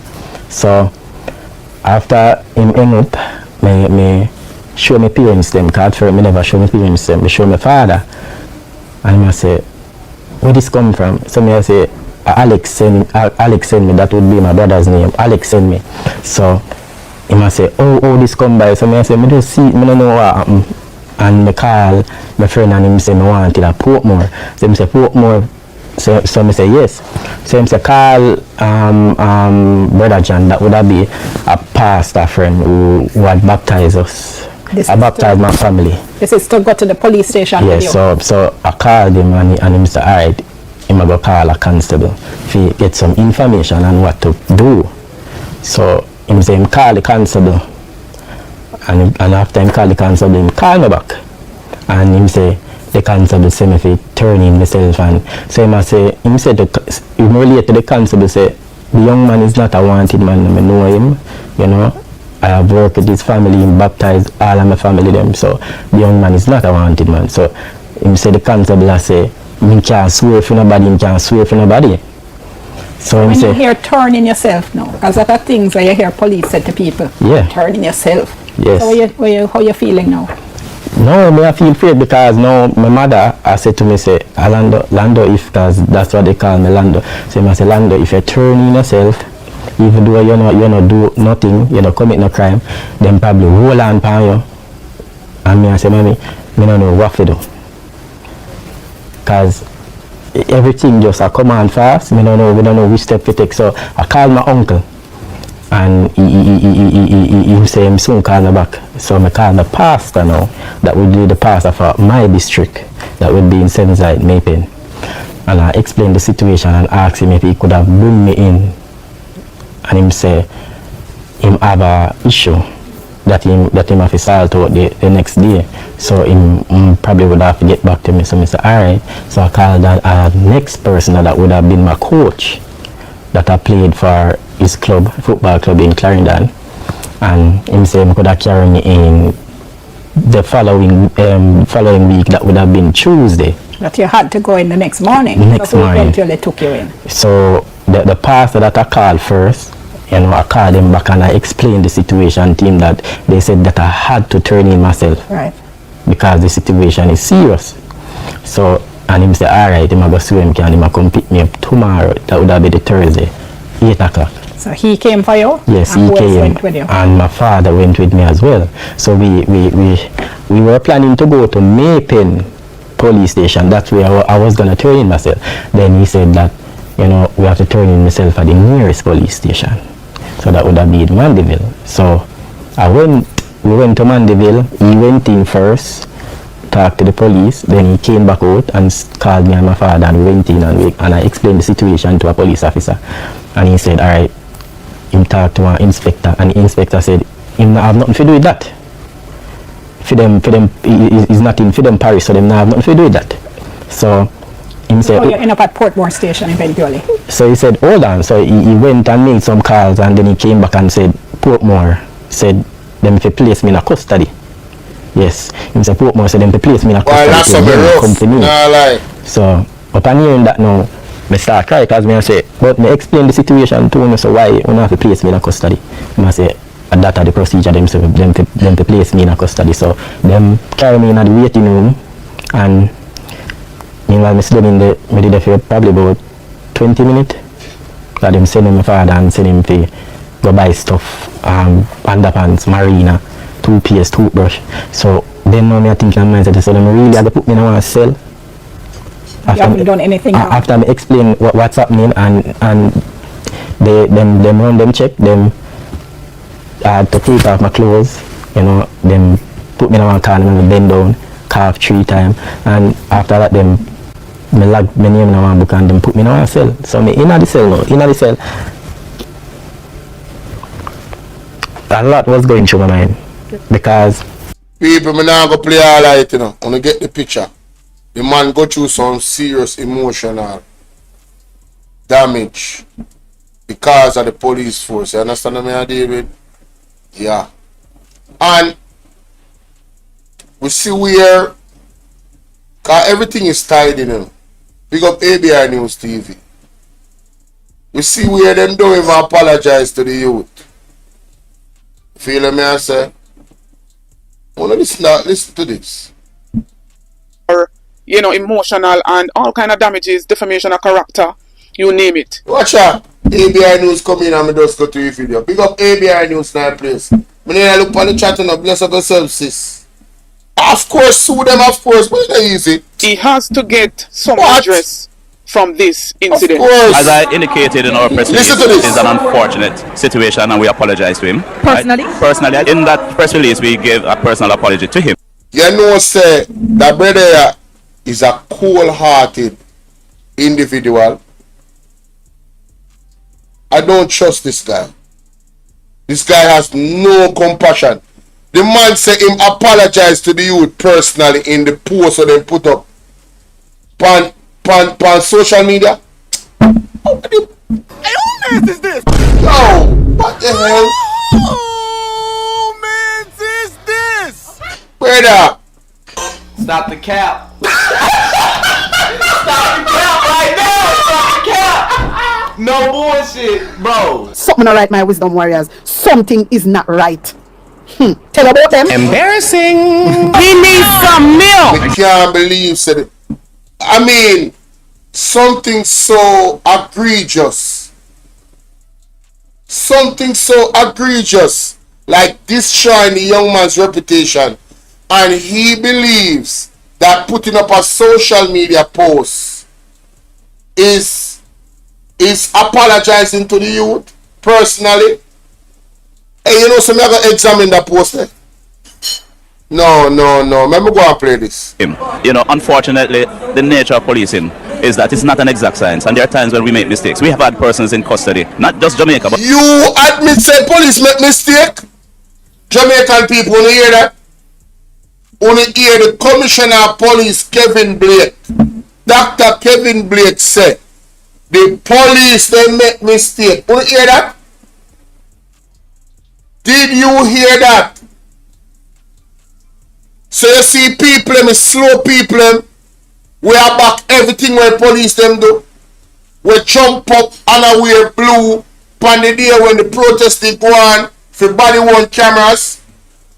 So after him hang up, me show my parents them, because at first me never show my parents them, me show my father. And I say, where this come from? So me I say, Alex send me, that would be my brother's name. Alex send me. So he must say, oh this come by. So me I say, me just see, me don't know what happened. And me call my friend and him say me wanted a Portmore. So him say Portmore. So me say yes. So him say call Brother John, that would be a pastor friend who had baptized us. I baptized my family. This is to go to the police station with you. So I called him and him said, alright, him go call a constable to get some information on what to do. So him say him call the constable, and after him call the constable, him call me back. And him say the constable say me to turn in myself, and so him said him relate to the constable say the young man is not a wanted man, I know him, you know. I have worked with his family, him baptized all of my family them, so the young man is not a wanted man. So him say the constable I say, me can't swear for nobody, him can't swear for nobody. So him when say, you hear turning yourself now, because that are things that you hear police say to people, yeah, turning yourself. Yes. So how you feeling now? No, me I feel afraid because now my mother I said to me say, Lando, if because that's what they call me, Lando. So I say, Lando, if you turn in yourself, even though you not do nothing, you don't commit no crime, then probably roll on upon you. And me I say, mommy, me don't know what to do. Because everything just a come on fast, we don't know which step to take. So I called my uncle, and he say him soon call me back. So I call the pastor now, that would be the pastor for my district, that would be in Senside, Maypen. And I explained the situation and asked him if he could have bring me in. And him say him have a issue that him have to sort out the next day. So him probably would have to get back to me. So I say, alright. So I called that next person that would have been my coach that I played for his club, football club in Clarendon. And him say he could have carried me in the following week, that would have been Tuesday. That you had to go in the next morning. Next morning. Until they took you in. So the pastor that I called first, you know, I called him back and I explained the situation to him, that they said that I had to turn in myself. Right. Because the situation is serious. So, and him say, alright, him go see him, can him come pick me up tomorrow, that would be the Thursday, 8 o'clock. So he came for you? Yes, and he who else came, went with you? and my father went with me as well. So we were planning to go to Maypen police station. That's where I was going to turn in myself. Then he said that, you know, we have to turn in myself at the nearest police station. So that would have been Mandeville. So we went to Mandeville. He went in first, talked to the police, then he came back out and called me and my father, and we went in and I explained the situation to a police officer. And he said, alright, him talked to an inspector, and the inspector said, him not have nothing to do with that. For them, he's not in for them parish, so them not have nothing to do with that. So him said, you end up at Portmore station eventually. So he said, hold on. So he went and made some calls, and then he came back and said, Portmore said them if you place me in a custody. Yes. He said Portmore said them to place me in a custody. Well, that's a bit rough. Come to me. Nah, like. So upon hearing that now, I start crying, because I say, but me explain the situation to him, so why you have to place me in a custody? I say, and that are the procedure them to place me in a custody. So them carry me in the waiting room, and meanwhile I stood in the me did for probably about 20 minutes. Because them send my father and send him to go buy stuff, underpants, marina, toothpaste, toothbrush. So then now I think in my mindset, so them really have to put me in a cell. You haven't done anything wrong. After I explain what's happening, and they them run them check them. I had to take off my clothes, you know, them put me in one corner and bend down, cough 3 times, and after that them me log my name in one book and them put me in one cell. So me in the cell now, in the cell. A lot was going through my mind, because People, me now go play all right, you know. Wanna get the picture. The man go through some serious emotional damage because of the police force. You understand what I deal with? Yeah. And we see where, cause everything is tied in, you know. Big up ABI News TV. We see where them don't even apologize to the youth. Feel me, I say? Wanna listen to this. Or, you know, emotional and all kind of damages, defamation of character, you name it. Watch out. ABI News come in and me just go to your video. Big up ABI News now, please. Me need to look on the chat and bless up yourself, sis. Of course, sue them, of course, but it's not easy. He has to get some redress from this incident. Of course. As I indicated in our press release, Listen to this. it is an unfortunate situation and we apologize to him. Personally? Personally, in that press release, we gave a personal apology to him. You know, say, that brother is a cold-hearted individual. I don't trust this guy. This guy has no compassion. The man said him apologize to the youth personally in the post that they put up pan social media. What the hell is this? Yo, what the hell? Oh, man, is this? Brother. Stop the cap. Stop the cap right now. Stop the cap. No bullshit, bro. Something not right, my wisdom warriors. Something is not right. Tell about them. Embarrassing. He needs some milk. I can't believe said. I mean, something so egregious. Something so egregious, like destroying the young man's reputation, and he believes that putting up a social media post is apologizing to the youth personally. Hey, you know, so I'm going to examine that post there. No. Let me go and play this. You know, unfortunately, the nature of policing is that it's not an exact science, and there are times when we make mistakes. We have had persons in custody, not just Jamaica, but you admit say police make mistake. Jamaican people, wanna hear that? Wanna hear the Commissioner of Police Kevin Blake, Dr. Kevin Blake said the police they make mistake. Wanna hear that? Did you hear that? So you see people, them slow people, we are back everything where police them do. We jump up and I wear blue on the day when the protest is go on for body worn cameras.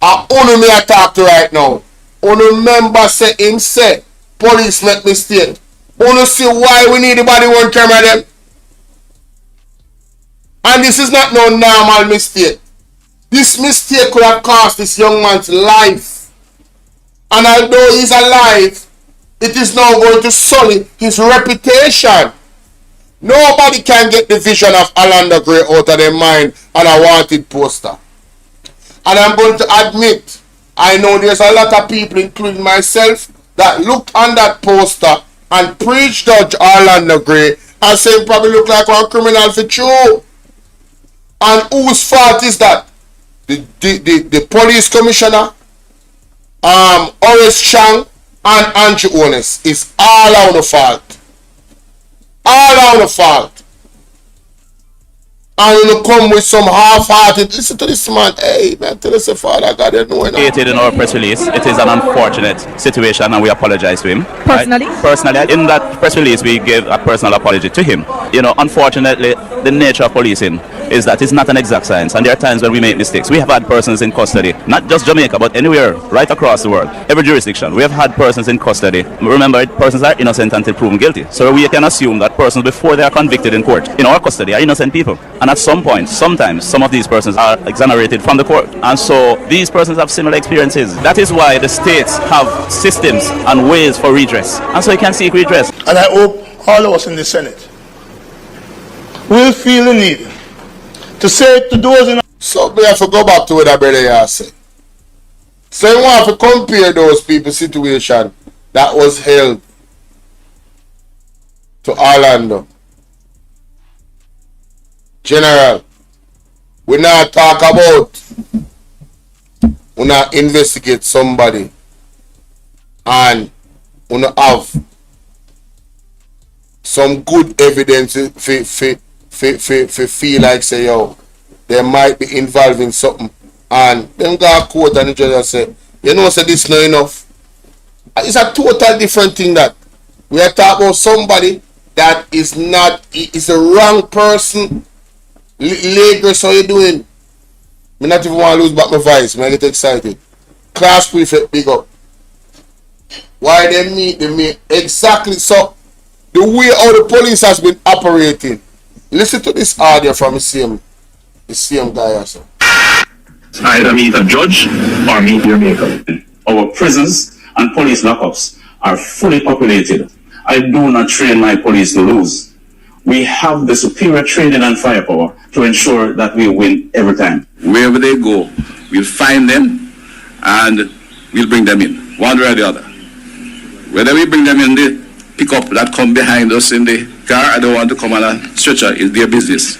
And only me I talk to right now. Only member say him say police make mistake. Only see why we need the body worn camera them. And this is not no normal mistake. This mistake could have cost this young man's life. And although he's alive, it is now going to sully his reputation. Nobody can get the vision of Orlando Gray out of their mind on a wanted poster. And I'm going to admit, I know there's a lot of people, including myself, that looked on that poster and preached Judge Orlando Gray and say he probably look like one criminal for true. And whose fault is that? The police commissioner, Horace Chang and Andrew Onis. It's all our fault. All our fault. And you come with some half-hearted. Listen to this man. Hey, man, tell us, Father God, you know. stated in our press release, it is an unfortunate situation and we apologize to him. Personally? Right? Personally, in that press release, we gave a personal apology to him. You know, unfortunately, the nature of policing is that it's not an exact science, and there are times when we make mistakes. We have had persons in custody, not just Jamaica, but anywhere, right across the world, every jurisdiction. We have had persons in custody. Remember, persons are innocent until proven guilty. So we can assume that persons, before they are convicted in court, in our custody, are innocent people. And at some point, sometimes, some of these persons are exonerated from the court. And so these persons have similar experiences. That is why the states have systems and ways for redress. And so you can seek redress. And I hope all of us in the Senate will feel the need to say to those in... So we have to go back to what that brother here said. So you want to compare those people's situation that was held to Orlando. General, we not talk about, we not investigate somebody and we not have some good evidence for feel like say, yo, they might be involved in something, and them go to court and the judge say, you know, say this not enough. It's a total different thing that we are talking about somebody that is not, is a wrong person. Lagos, how you doing? Me not even want to lose back my voice. I get excited. Class prefect, big up. Why they meet? They meet exactly. So the way how the police has been operating. Listen to this audio from the same guy also. Either meet a judge or meet your maker. Our prisons and police lockups are fully populated. I do not train my police to lose. We have the superior training and firepower to ensure that we win every time. Wherever they go, we'll find them and we'll bring them in, one way or the other. Whether we bring them in the pickup that come behind us in the car, I don't want to come on a stretcher, it's their business.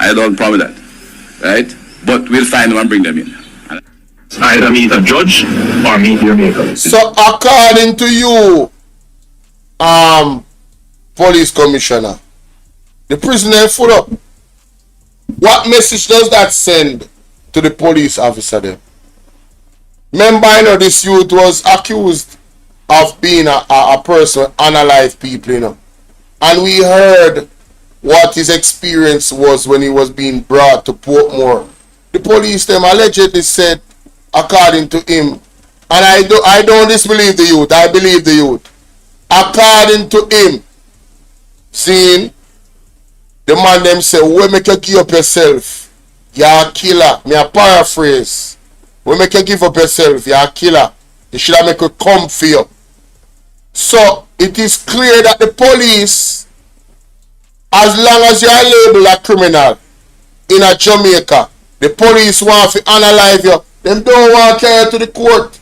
I don't promise that, right? But we'll find them and bring them in. Either meet a judge or meet your maker. So according to you, police commissioner, the prisoner full up. What message does that send to the police officer then? Remember, I know this youth was accused of being a person with unalive people, you know. And we heard what his experience was when he was being brought to Portmore. The police them allegedly said, according to him, and I don't disbelieve the youth, I believe the youth. According to him, seeing the man them say, we make you give up yourself, you're a killer. Me a paraphrase. We make you give up yourself, you're a killer. You should have make you come for you. So it is clear that the police, as long as you are labeled a criminal in a Jamaica, the police want to unalive you. Them don't want to carry you to the court.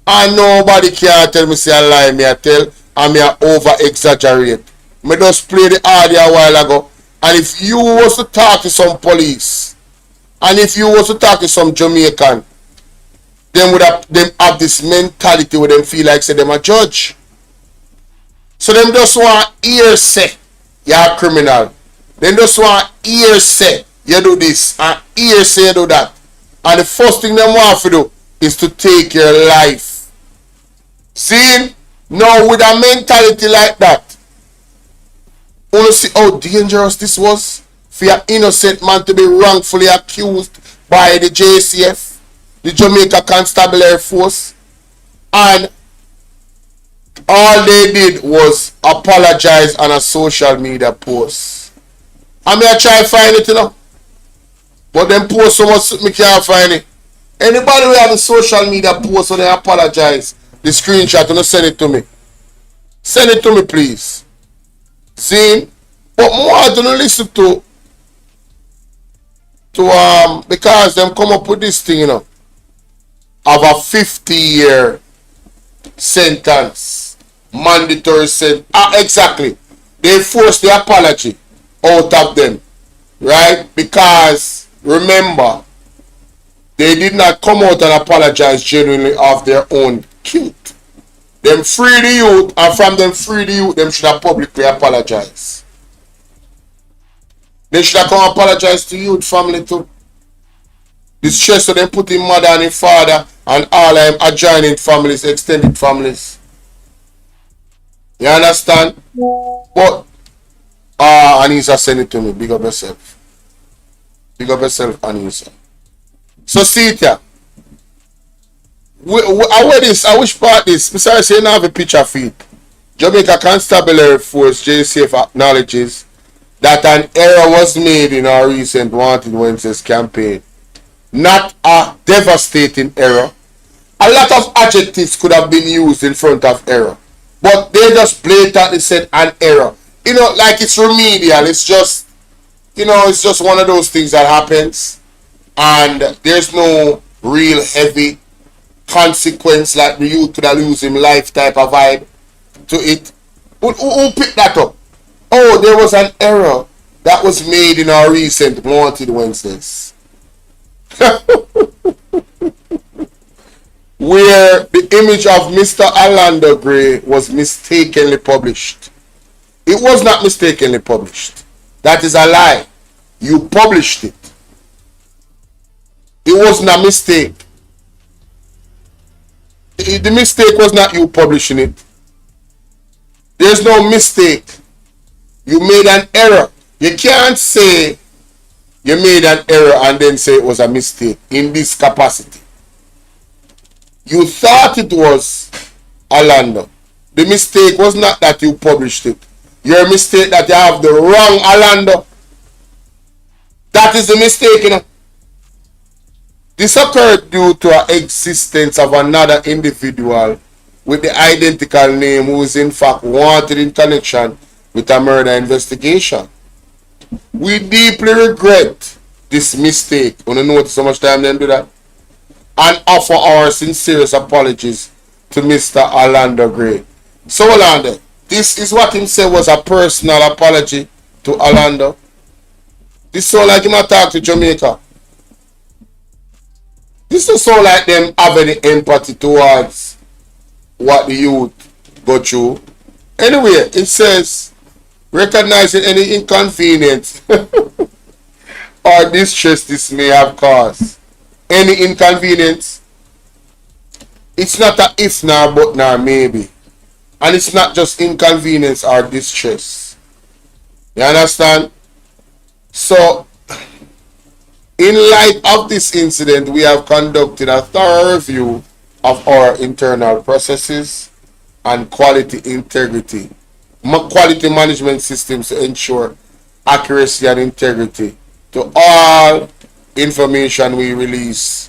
And nobody can tell me say I lie, me I tell, and me I over exaggerate. Me just play the audio a while ago. And if you was to talk to some police, and if you was to talk to some Jamaican, them have this mentality where them feel like say them a judge. So them just want ear say you're a criminal. Them just want ear say you do this and ear say you do that. And the first thing them want to do is to take your life. See? Now with a mentality like that, you wanna see how dangerous this was for an innocent man to be wrongfully accused by the JCF, the Jamaica Constabulary Force, and all they did was apologize on a social media post. I mean, I try to find it, you know, but them post so much me can't find it. Anybody who have a social media post when they apologize, the screenshot, you know, send it to me. Send it to me, please. See, but more I don't listen to because them come up with this thing, you know, of a 50-year sentence, mandatory sentence. Exactly. They forced the apology out of them, right? Because remember, they did not come out and apologize genuinely of their own guilt. Them free the youth, and from them free the youth, them should have publicly apologize. They should have come apologize to youth family too. The stress of them putting mother and his father and all them adjoining families, extended families. You understand? But Anissa send it to me. Big up yourself. Big up yourself, Anissa. So see it here. I wear this, I wish part this. Besides saying I have a picture feed. Jamaica Constabulary Force JCF acknowledges that an error was made in our recent Wanted Wednesdays campaign. Not a devastating error. A lot of adjectives could have been used in front of error. But they just blatantly said an error. You know, like it's remedial. It's just, you know, it's just one of those things that happens. And there's no real heavy consequence like the youth could have lose him life type of vibe to it. Who picked that up? Oh, there was an error that was made in our recent Wanted Wednesdays. Where the image of Mr. Orlando Gray was mistakenly published. It was not mistakenly published. That is a lie. You published it. It wasn't a mistake. The mistake was not you publishing it. There's no mistake. You made an error. You can't say you made an error and then say it was a mistake in this capacity. You thought it was Orlando. The mistake was not that you published it. Your mistake that you have the wrong Orlando. That is the mistake, you know. This occurred due to the existence of another individual with the identical name who is in fact wanted in connection with a murder investigation. We deeply regret this mistake. You want to notice how much time they do that? And offer our sincerest apologies to Mr. Orlando Gray. So Orlando, this is what him said was a personal apology to Orlando. This sound like him attack to Jamaica. This doesn't sound like them have any empathy towards what the youth go through. Anyway, it says, recognizing any inconvenience or distress this may have caused. Any inconvenience? It's not a if nor but nor maybe. And it's not just inconvenience or distress. You understand? So, in light of this incident, we have conducted a thorough review of our internal processes and quality integrity, quality management systems to ensure accuracy and integrity to all information we release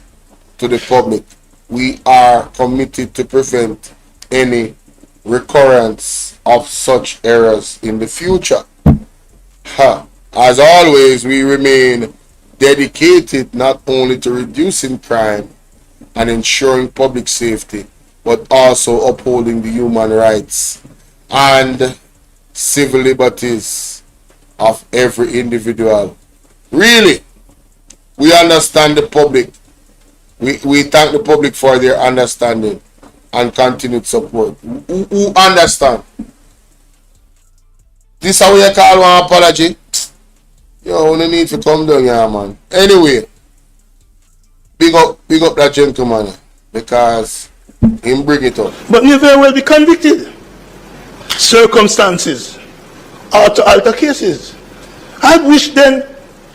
to the public. We are committed to prevent any recurrence of such errors in the future. As always, we remain dedicated not only to reducing crime and ensuring public safety, but also upholding the human rights and civil liberties of every individual. Really, we understand the public. We thank the public for their understanding and continued support. Who understand? This how we call one apology? Yo, no need to come down here, man. Anyway, big up that gentleman because him bring it up. But may very well be convicted. Circumstances alter cases. I wish then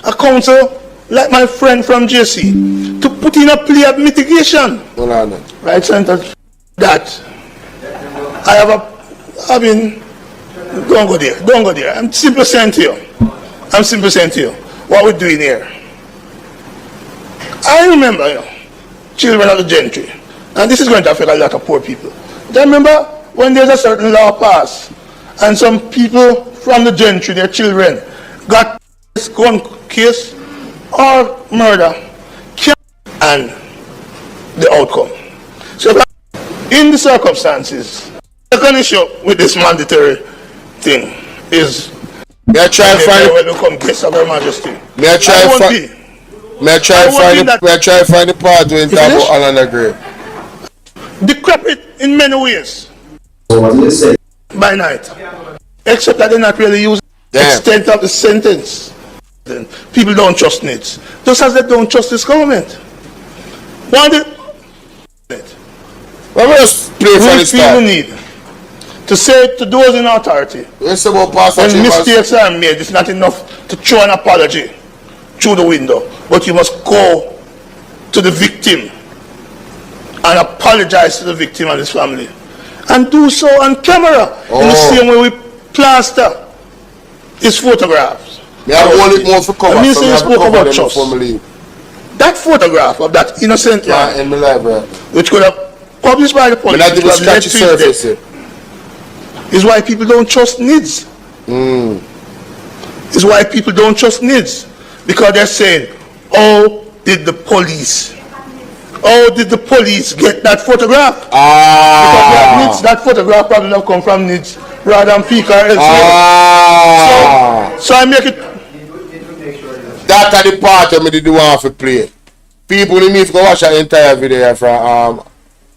a counsel like my friend from JC to put in a plea of mitigation. Hold on. Right, Senator? That I mean, don't go there. I'm simply saying to you, what we're doing here. I remember, children of the gentry, and this is going to affect a lot of poor people. Do you remember when there's a certain law passed, and some people from the gentry, their children, got this gun case or murder, and the outcome. So in the circumstances, the issue with this mandatory thing is may I try to find guest of Her Majesty. May I try to find the part where it talk about Orlando Gray. Decrepit in many ways. By night. Except that they're not really using the extent of the sentence. Then people don't trust NIDS. Just as they don't trust this government. Well, we just play for the feel the need to say to those in authority, when mistakes are made, it's not enough to throw an apology through the window, but you must go to the victim and apologize to the victim and his family, and do so on camera in the same way we plaster his photographs. That photograph of that innocent man, in my library, which could have published by the police, is why people don't trust NIDS. Is why people don't trust NIDS. Because they're saying, how did the police get that photograph? Because that photograph probably have come from NIDS rather than Peak or elsewhere. So I make it. That are the part of me did want to play. People need to go watch that entire video from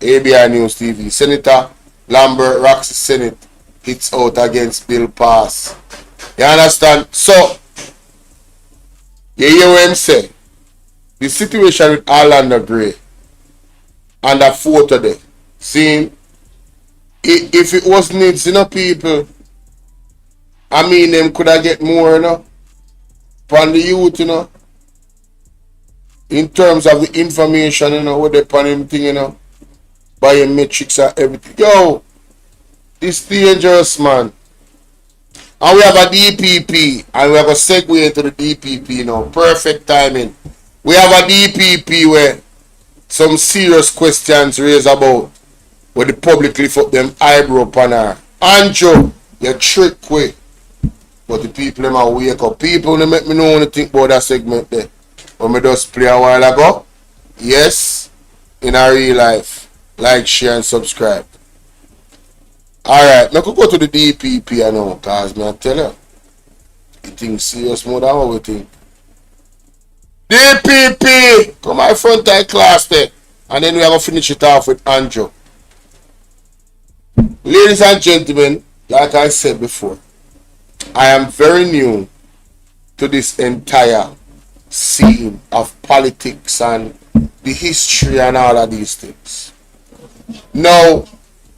ABI News TV. Senator Lambert Roxy Senate hits out against Bill Pass. You understand? So, you hear what I'm saying? The situation with Orlando Gray and that photo there. See, if it was NIDS, people, I mean, them could have get more, you know, from the youth, you know, in terms of the information, you know, what they upon him thing, you know, biometrics and everything. Yo, it's dangerous, man. And we have a DPP, and we have a segue into the DPP, you know, perfect timing. We have a DPP where some serious questions raised about where the public lift up them eyebrow upon her. Andrew, you trick way. But the people them are wake up. People they make me know when they think about that segment there. When me just play a while ago. Yes, in a real life. Like, share, and subscribe. Alright, now could go to the DPP I know, cause me I tell you. You think serious more than what we think. DPP! Come my front time class there. And then we are going to finish it off with Andrew. Ladies and gentlemen, like I said before, I am very new to this entire scene of politics and the history and all of these things. Now,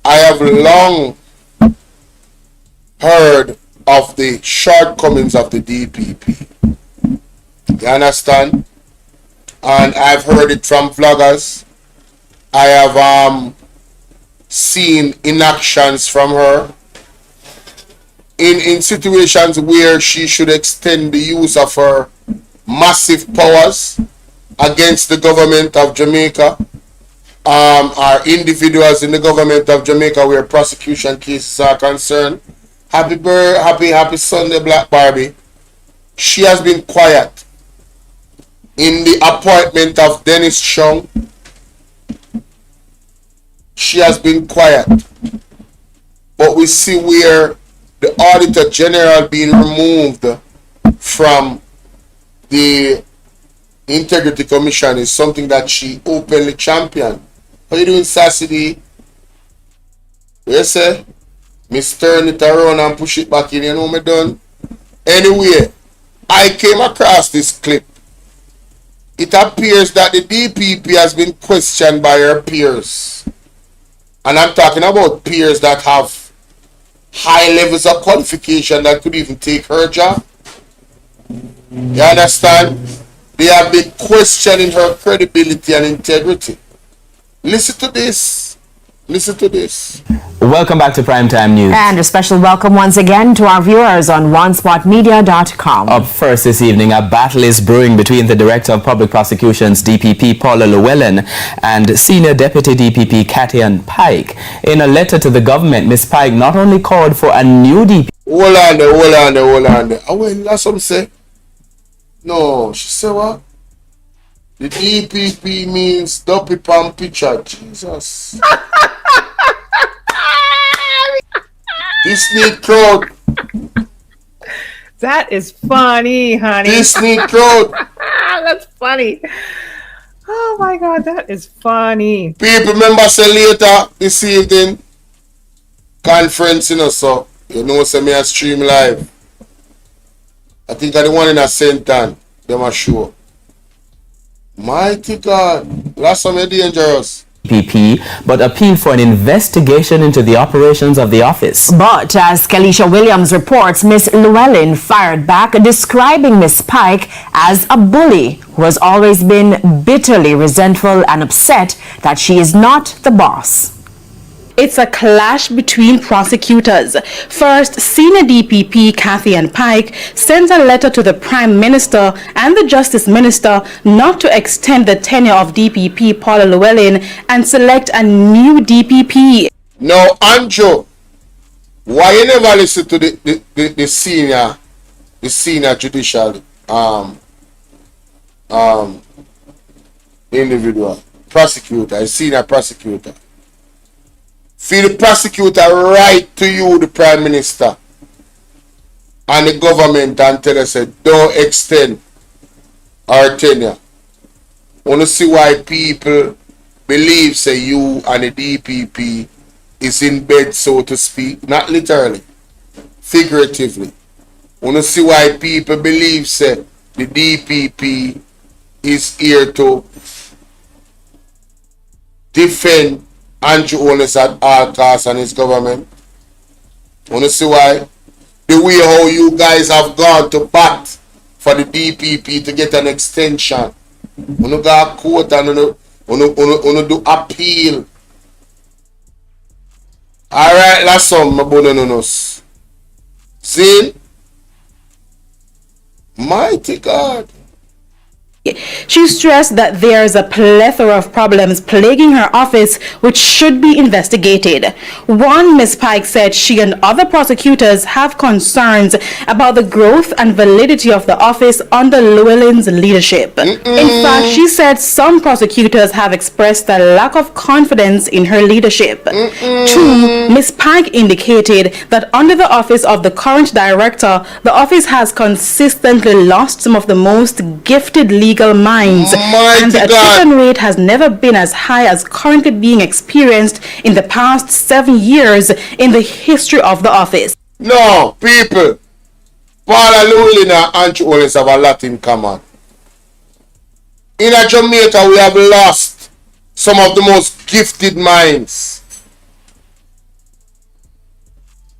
I have long heard of the shortcomings of the DPP. You understand? And I've heard it from vloggers. I have seen inactions from her in situations where she should extend the use of her massive powers against the government of Jamaica, or individuals in the government of Jamaica where prosecution cases are concerned. Happy Sunday, Black Barbie. She has been quiet in the appointment of Dennis Chung. She has been quiet. But we see where the Auditor General being removed from the Integrity Commission is something that she openly championed. How you doing, Sassy? You say? Me turn it around and push it back in, you know me done? Anyway, I came across this clip. It appears that the DPP has been questioned by her peers. And I'm talking about peers that have high levels of qualification that could even take her job. You understand? They have been questioning her credibility and integrity. Listen to this. Listen to this. Welcome back to Primetime News. And a special welcome once again to our viewers on onespotmedia.com. Up first this evening, a battle is brewing between the Director of Public Prosecutions, DPP Paula Llewellyn, and Senior Deputy DPP Cathian Pike. In a letter to the government, Ms. Pike not only called for a new DPP... Hold on there. Oh, well, that's what I'm saying. No, she said what? The DPP means Duppy Palm Picture. Jesus. Disney crowd. That is funny, honey. Disney crowd. That's funny. Oh my God, that is funny. People, remember say later this evening conference, you know, so you know, say me a stream live. I think I the one in a Saint-Ann, them a show. Mighty God, last time dangerous. DPP, but appealed for an investigation into the operations of the office. But as Kelisha Williams reports, Ms. Llewellyn fired back, describing Ms. Pike as a bully who has always been bitterly resentful and upset that she is not the boss. It's a clash between prosecutors. First, Senior DPP Cathian Pike sends a letter to the Prime Minister and the Justice Minister not to extend the tenure of DPP Paula Llewellyn and select a new DPP. Now, Andrew, why you never listen to the senior judicial individual prosecutor, a senior prosecutor? Feel the prosecutor write to you, the Prime Minister, and the government and tell us, don't extend our tenure. Want to see why people believe, say, you and the DPP is in bed, so to speak, not literally, figuratively. Want to see why people believe, say, the DPP is here to defend Andrew Holness at all costs and his government. Want to see why? The the way how you guys have gone to bat for the DPP to get an extension. Uno go court and uno do appeal. Alright, that's some my bononos. See? Mighty God. She stressed that there is a plethora of problems plaguing her office which should be investigated. One, Ms. Pike said she and other prosecutors have concerns about the growth and validity of the office under Llewellyn's leadership. In fact, she said some prosecutors have expressed a lack of confidence in her leadership. Two, Ms. Pike indicated that under the office of the current director, the office has consistently lost some of the most gifted legal minds, and the attrition rate has never been as high as currently being experienced in the past 7 years in the history of the office. No, people, Paula Llewellyn and Andrew Owens have a lot in common. In Jamaica, we have lost some of the most gifted minds,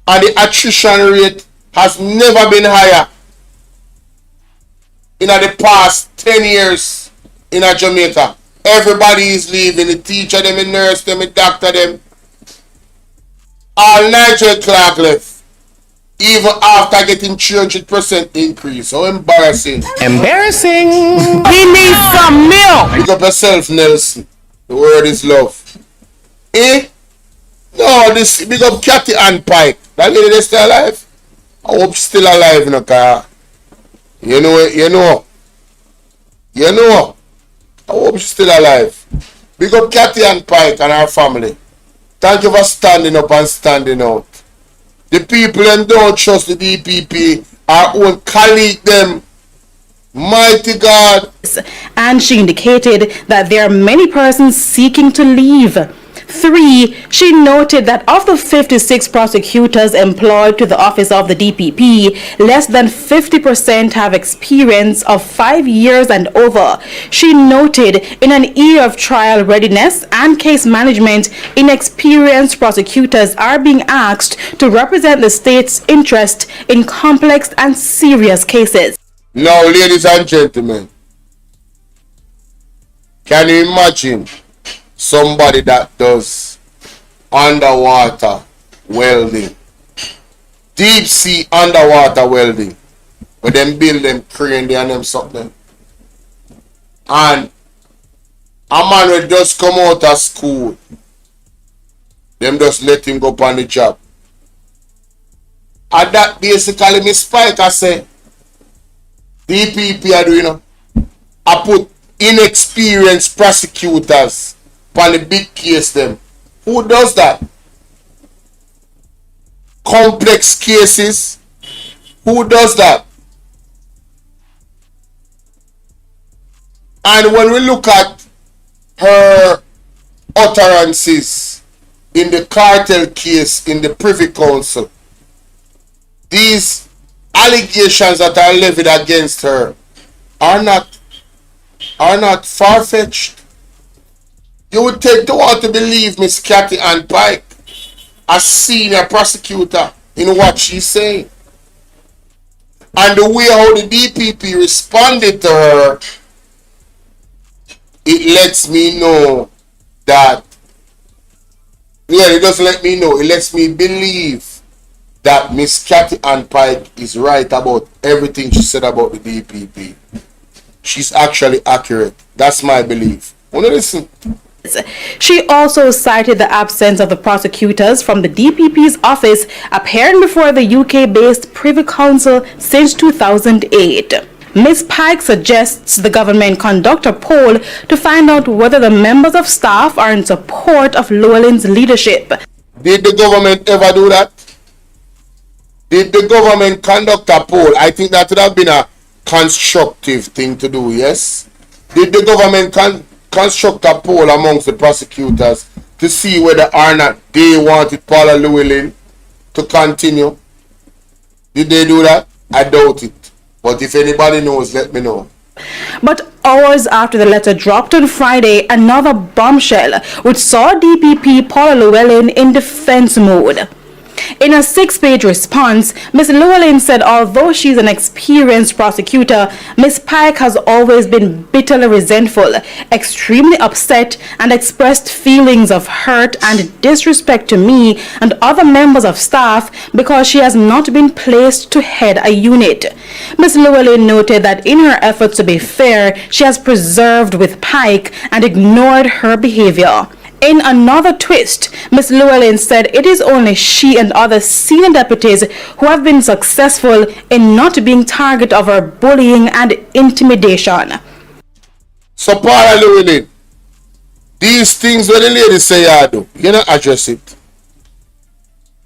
and the attrition rate has never been higher in the past 10 years in Jamaica. Everybody is leaving. The teacher, them, the nurse, them, the doctor, them. All Nigel Clark left. Even after getting 300% increase. How embarrassing. Embarrassing. He needs some milk. Pick up yourself, Nelson. The word is love. Eh? No, this big up Cathy and Pike. That lady, they still alive? I hope she's still alive in the car. You know. I hope she's still alive. Big up Cathy and Pike and her family. Thank you for standing up and standing out. The people them don't trust the DPP. Our own colleague them. Mighty God. And she indicated that there are many persons seeking to leave. 3, she noted that of the 56 prosecutors employed to the office of the DPP, less than 50% have experience of 5 years and over. She noted in an era of trial readiness and case management, inexperienced prosecutors are being asked to represent the state's interest in complex and serious cases. Now, ladies and gentlemen, can you imagine somebody that does underwater welding, deep sea underwater welding, where them build them crane there and them something, and a man will just come out of school, them just let him go on the job. And that basically Miss Pike I say DPP are doing, I put inexperienced prosecutors on the big case them. Who does that? Complex cases. Who does that? And when we look at her utterances in the cartel case in the Privy Council, these allegations that are levied against her are not far-fetched. You would take the one to believe Miss Cathy Ann Pike, a senior prosecutor, in what she's saying. And the way how the DPP responded to her, it lets me know that, it doesn't let me know, it lets me believe that Miss Cathy Ann Pike is right about everything she said about the DPP. She's actually accurate. That's my belief. Wanna listen? She also cited the absence of the prosecutors from the DPP's office appearing before the UK-based Privy Council since 2008. Ms. Pike suggests the government conduct a poll to find out whether the members of staff are in support of Llewellyn's leadership. Did the government ever do that? Did the government conduct a poll? I think that would have been a constructive thing to do, yes? Did the government construct a poll amongst the prosecutors to see whether or not they wanted Paula Llewellyn to continue? Did they do that? I doubt it. But if anybody knows, let me know. But hours after the letter dropped on Friday, another bombshell which saw DPP Paula Llewellyn in defense mode. In a 6-page response, Ms. Llewellyn said although she's an experienced prosecutor, Ms. Pike has always been bitterly resentful, extremely upset, and expressed feelings of hurt and disrespect to me and other members of staff because she has not been placed to head a unit. Ms. Llewellyn noted that in her efforts to be fair, she has persevered with Pike and ignored her behavior. In another twist, Ms. Llewellyn said it is only she and other senior deputies who have been successful in not being target of her bullying and intimidation. So Paula Llewellyn, these things that the lady say I do, you don't address it.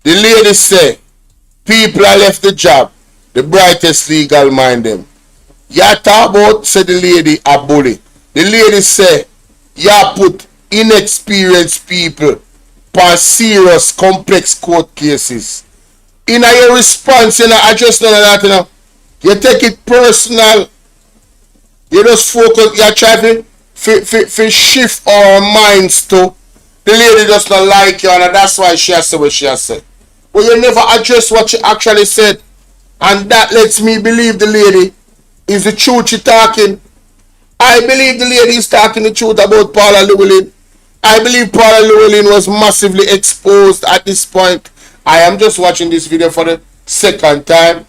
The lady say, people are left the job, the brightest legal mind them. You talk about, say the lady a bully. The lady say, you put inexperienced people for serious complex court cases. In your response, you know, address none of that, you know. You take it personal. You just focus, you try to shift our minds to the lady does not like you, and that's why she has said what she has said. But you never address what she actually said. And that lets me believe the lady is the truth she talking. I believe the lady is talking the truth about Paula Llewellyn. I believe Paula Llewellyn was massively exposed at this point. I am just watching this video for the second time.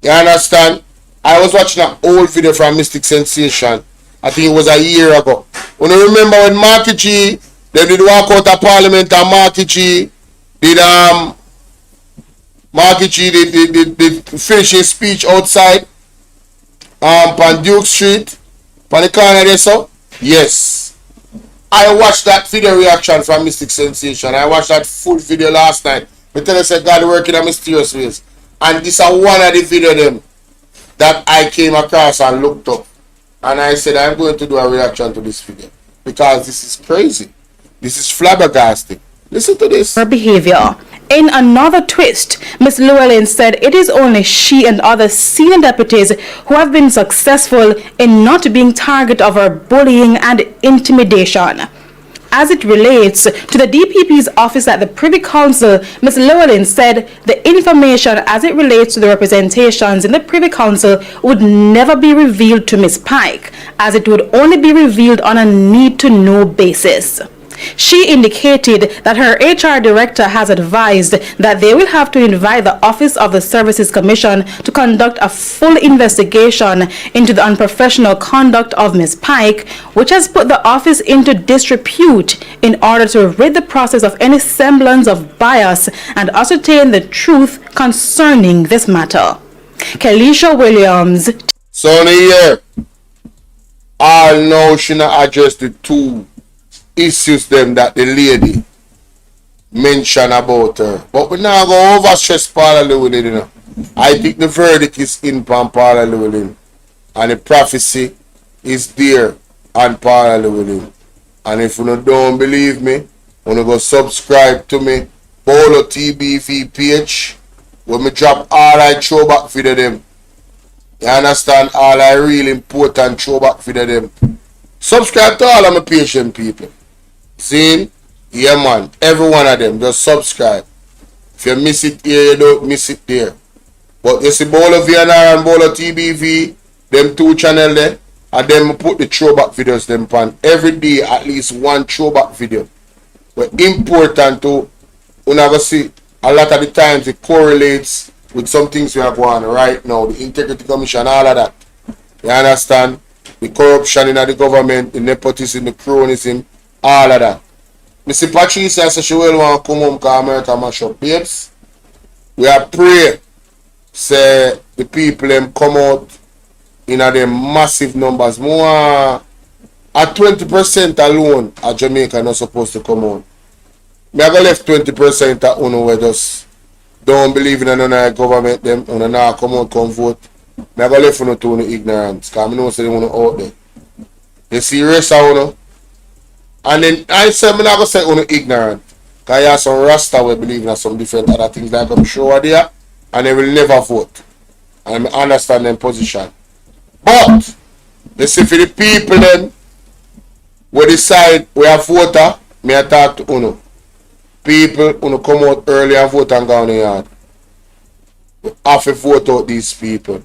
You understand? I was watching an old video from Mystic Sensation. I think it was a year ago. When you remember when Marky G, they did walk out of Parliament and Marky G did finish his speech outside on Duke Street, on the corner there, so? Yes. I watched that video reaction from Mystic Sensation. I watched that full video last night. I tell you, said God working in mysterious ways. And this is one of the video them that I came across and looked up. And I said, I'm going to do a reaction to this video. Because this is crazy. This is flabbergasting. Listen to this. Her behavior. In another twist, Ms. Llewellyn said it is only she and other senior deputies who have been successful in not being target of her bullying and intimidation. As it relates to the DPP's office at the Privy Council, Ms. Llewellyn said the information as it relates to the representations in the Privy Council would never be revealed to Ms. Pike, as it would only be revealed on a need-to-know basis. She indicated that her HR director has advised that they will have to invite the Office of the Services Commission to conduct a full investigation into the unprofessional conduct of Ms. Pike, which has put the office into disrepute in order to rid the process of any semblance of bias and ascertain the truth concerning this matter. Kelisha Williams. So in a year, I know she not address the two issues them that the lady mentioned about her. But we now go overstress Paula Llewellyn, you know. I think the verdict is in on Paula Llewellyn. And the prophecy is there on Paula Llewellyn. And if you don't believe me, you go subscribe to me Bolo TBV page where me drop all I throwback video them. You understand? All I really important throwback video them. Subscribe to all of my patient people. See? Yeah, man. Every one of them. Just subscribe. If you miss it here, you don't miss it there. But you see Bolo VNR and Bolo TBV, them two channel there, and then put the throwback videos them on. Every day, at least one throwback video. But important to, you never see, a lot of the times it correlates with some things we are going on right now. The Integrity Commission, all of that. You understand? The corruption in the government, the nepotism, the cronism, all of that. Mr. Patricia says she will want to come home because America mash up. Babes, we are praying. Say the people them come out in a them massive numbers. More at 20% alone at Jamaica not supposed to come out. Me have left 20% at uno where just don't believe in another government them uno now come out come vote. Me have left uno to uno ignorance because I know say they uno out there. You see rest of uno. And then I say I'm not gonna say uno ignorant. Because you have some Rasta will believe in some different other things like I'm sure they are, and they will never vote. And I understand their position. But you see for the people then we decide we are voter, me I talk to uno. People who come out early and vote and go on the yard. We have to vote out these people.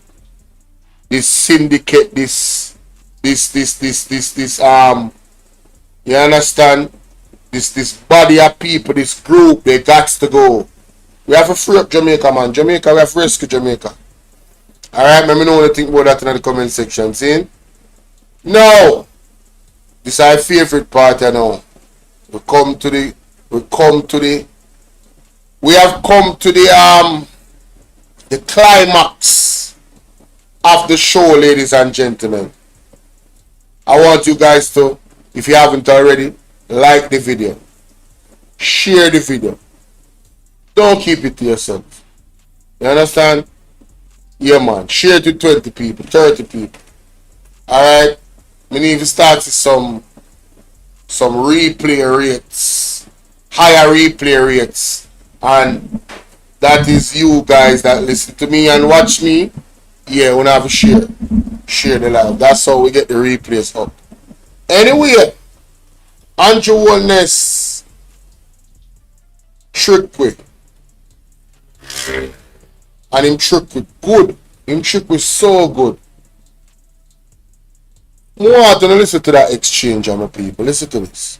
This syndicate, this you understand? This body of people, this group, they got to go. We have to free up Jamaica, man. Jamaica, we have to rescue Jamaica. Alright, let me know what you think about that in the comment section. See? Now, this is our favorite part now. We have come to the climax of the show, ladies and gentlemen. I want you guys to, if you haven't already, like the video, share the video. Don't keep it to yourself. You understand? Yeah, man. Share it to 20 people, 30 people. Alright? We need to start with some replay rates, higher replay rates, and that is you guys that listen to me and watch me. Yeah, we have to share the live. That's how we get the replays up. Anyway, Andrew Wellness trick with, and him trick with good. Him trick with so good. I want to listen to that exchange, my people. Listen to this.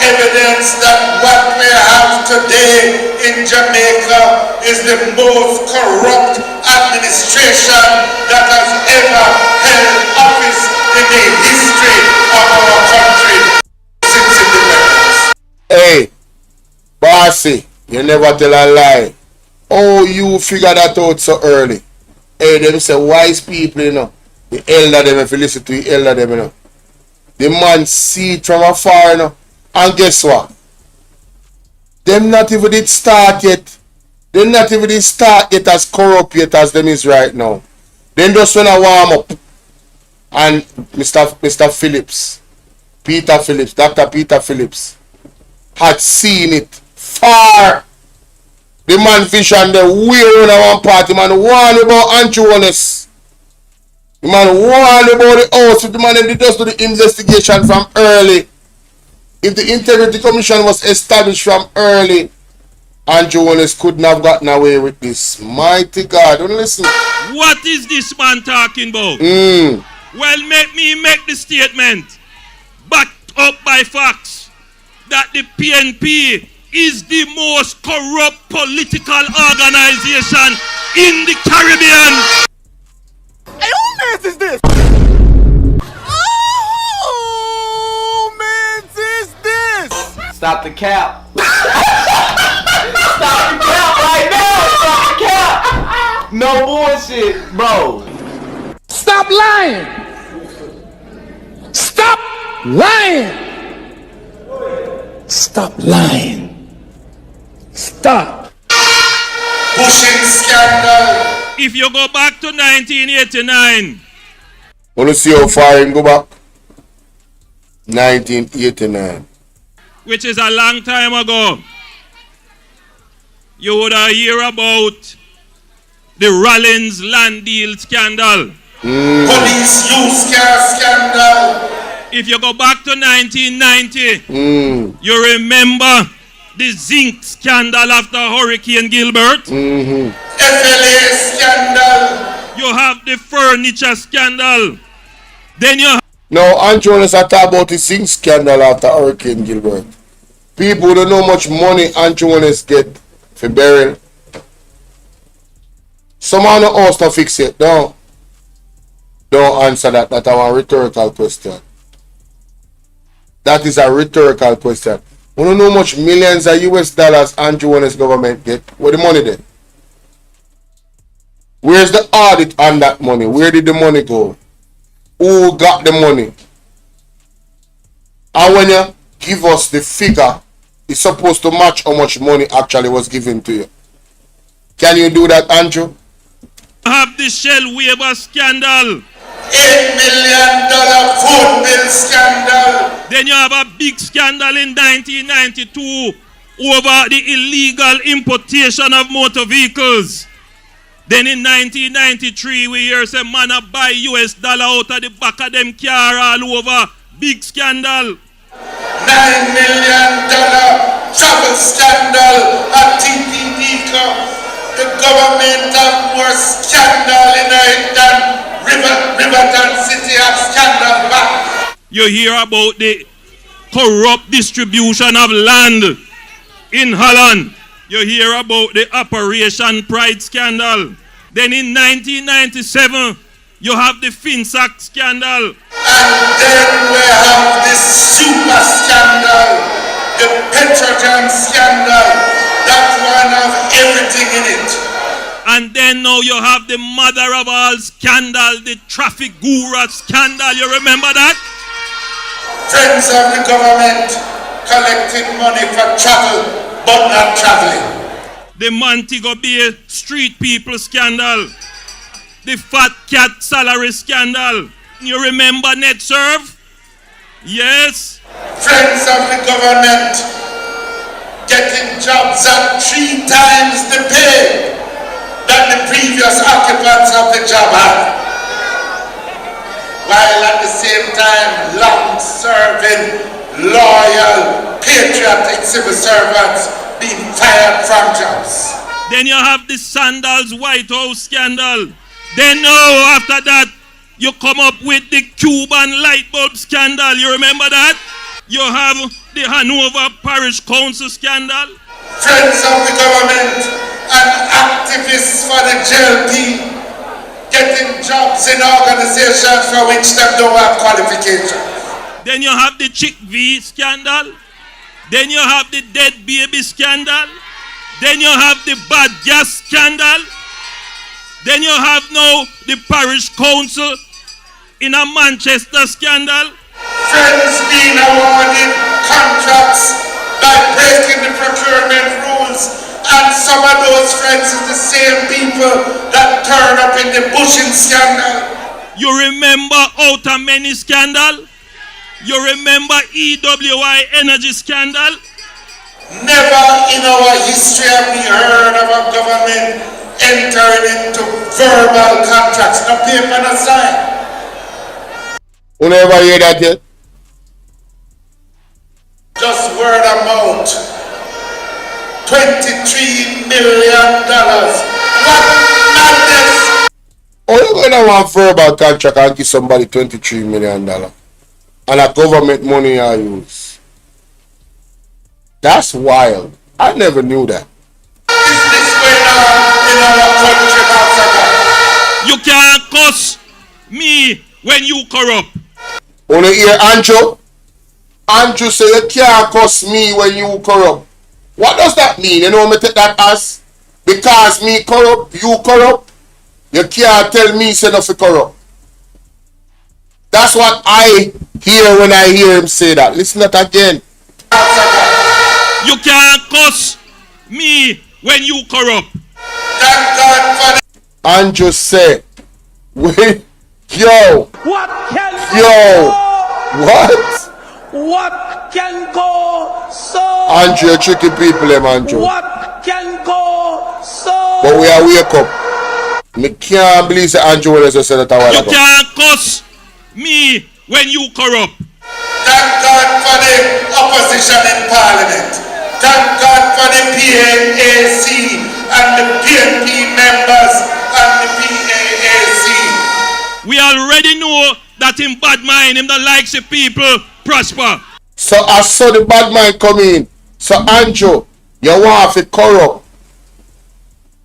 Evidence that what we have today in Jamaica is the most corrupt administration that has ever held office in the history of our country since independence. Hey, Bossy, you never tell a lie. Oh, you figure that out so early. Hey, them say wise people, you know. The elder them, if you listen to the elder them, you know. The man see it from afar, you know. And guess what? Them not even did start yet. Them not even did start yet as corrupt yet as them is right now. Then just when I warm up. And Mr. Phillips, Dr. Peter Phillips, had seen it far. The man vision the way on one part. The man warned about Anchonis. The man warned about the house. The man did just do the investigation from early. If the Integrity Commission was established from early, Andrew Wallace couldn't have gotten away with this. Mighty God, don't listen. What is this man talking about? Well, make me make the statement, backed up by facts, that the PNP is the most corrupt political organization in the Caribbean. Hey, who mess is this? Stop the cap. Stop the cap right now. Stop the cap. No bullshit, bro. Stop lying. Stop lying. Stop lying. Stop. Pushing scandal. If you go back to 1989. Want to see how far you go back? 1989. Which is a long time ago. You would hear about the Rollins land deal scandal. Police use car scandal. If you go back to 1990, you remember the zinc scandal after Hurricane Gilbert. FLA scandal. You have the furniture scandal. Then you have... No, Andrew Jonas talk about the zinc scandal after Hurricane Gilbert. People don't know how much money Andrew Jonas get for burial. Someone on the house to fix it. Don't answer that. That's a rhetorical question. That is a rhetorical question. We don't know how much millions of US dollars Andrew Jonas government get. Where the money then? Where's the audit on that money? Where did the money go? Who got the money? And when you give us the figure, it's supposed to match how much money actually was given to you. Can you do that, Andrew? Have the Shell waiver scandal. $8 million phone bill scandal. Then you have a big scandal in 1992 over the illegal importation of motor vehicles. Then in 1993, we hear some man a buy US dollar out of the back of them car all over. Big scandal. $9 million travel scandal at TPP. The government have more scandal in it than Riverton City have scandal back. You hear about the corrupt distribution of land in Holland. You hear about the Operation Pride scandal. Then in 1997, you have the FinSac scandal. And then we have the super scandal, the Petrojan scandal. That one have everything in it. And then now you have the mother of all scandal, the traffic guru scandal. You remember that? Friends of the government collecting money for travel, but not traveling. The Montego Bay street people scandal. The fat cat salary scandal. You remember NetServe? Yes. Friends of the government getting jobs at 3 times the pay that the previous occupants of the job had. While at the same time, long-serving, loyal, patriotic civil servants being fired from jobs. Then you have the Sandals White House scandal. Then now, after that, you come up with the Cuban light bulb scandal. You remember that? You have the Hanover Parish Council scandal. Friends of the government and activists for the JLP getting jobs in organizations for which they don't have qualifications. Then you have the Chick V scandal. Then you have the dead baby scandal. Then you have the bad gas scandal. Then you have now the parish council in a Manchester scandal. Friends being awarded contracts by breaking the procurement rules, and some of those friends is the same people that turn up in the bushing scandal. You remember Outer Many scandal? You remember EWI energy scandal? Never in our history have we heard of a government entering into verbal contracts, no paper, no sign. Who never hear that yet? Just word of mouth. $23 million. What madness! Oh, you're gonna want verbal contract and give somebody $23 million and a government money I use. That's wild. I never knew that. Is this going on in our country, Master? You can't cuss me when you corrupt. Only hear Andrew? Andrew say you can't cuss me when you corrupt. What does that mean? You know me take that as? Because me corrupt, you corrupt? You can't tell me say nothing corrupt. That's what I hear when I hear him say that. Listen to that again. You can't cuss me when you corrupt. Thank God for the Andrew say, wait, yo, What can yo, what? What can go so? Andrew, tricky people, them Andrew. What can go so? But we are wake up. Me can't believe that Andrew will just say that a while You ago. can't cuss me when you corrupt. Thank God for the opposition in Parliament. Thank God for the PAAC and the PNP members and the PAAC. We already know that in bad mind, him the likes of people prosper. So I saw the bad man come in. So Andrew, you want to corrupt.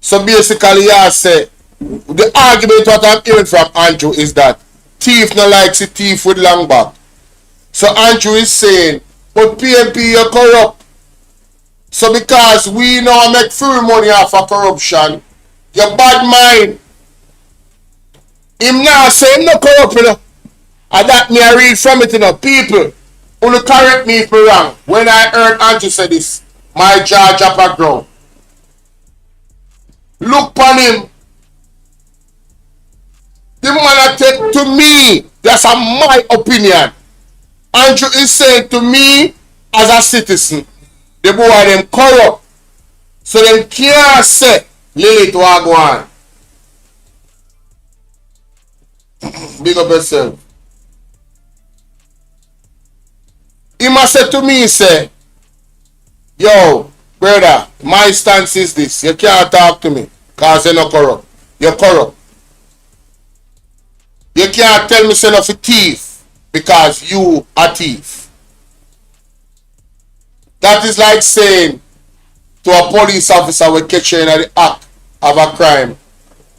So basically, I say the argument what I'm hearing from Andrew is that thief no likes a thief with long back. So Andrew is saying, but PNP you corrupt. So because we now make free money off of corruption, your bad mind. Him now say him no corrupt, you know. And that me I read from it, you know. People who correct me if me wrong. When I heard Andrew say this, my jaw drop a ground. Look upon him. The man I take to me, that's my opinion. Andrew is saying to me as a citizen, the boy them corrupt. So them can't say Lily to go on. Big up yourself. He must say to me, say, yo, brother, my stance is this. You can't talk to me because you're not corrupt. You're corrupt. You can't tell me son of a thief because you are thief. That is like saying to a police officer we catch you in the act of a crime.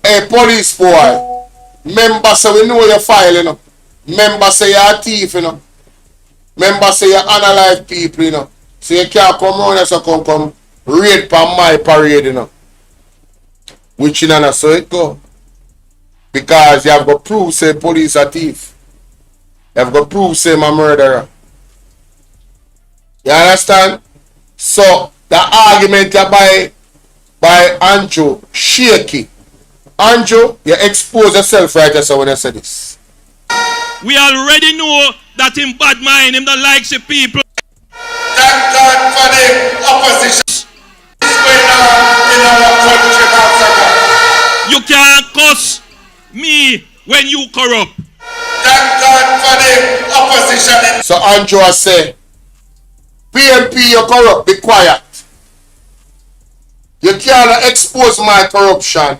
Hey, police boy, member say we know your file, you know. Member say you're a thief, you know. Member say you're unalive people, you know. So you can't come around and so come raid for my parade, you know. Which you know, so it go. Because you have got proof say police are thief. You have got proof say I'm a murderer. You understand? So the argument by Andrew shaky. Andrew, you expose yourself right as when you say this. We already know that in bad mind him the likes of people. Thank God for the opposition. What's going on in our country, Africa? You can't cuss me when you corrupt. Thank God for the opposition. So Andrew say, PMP you corrupt, be quiet. You can't expose my corruption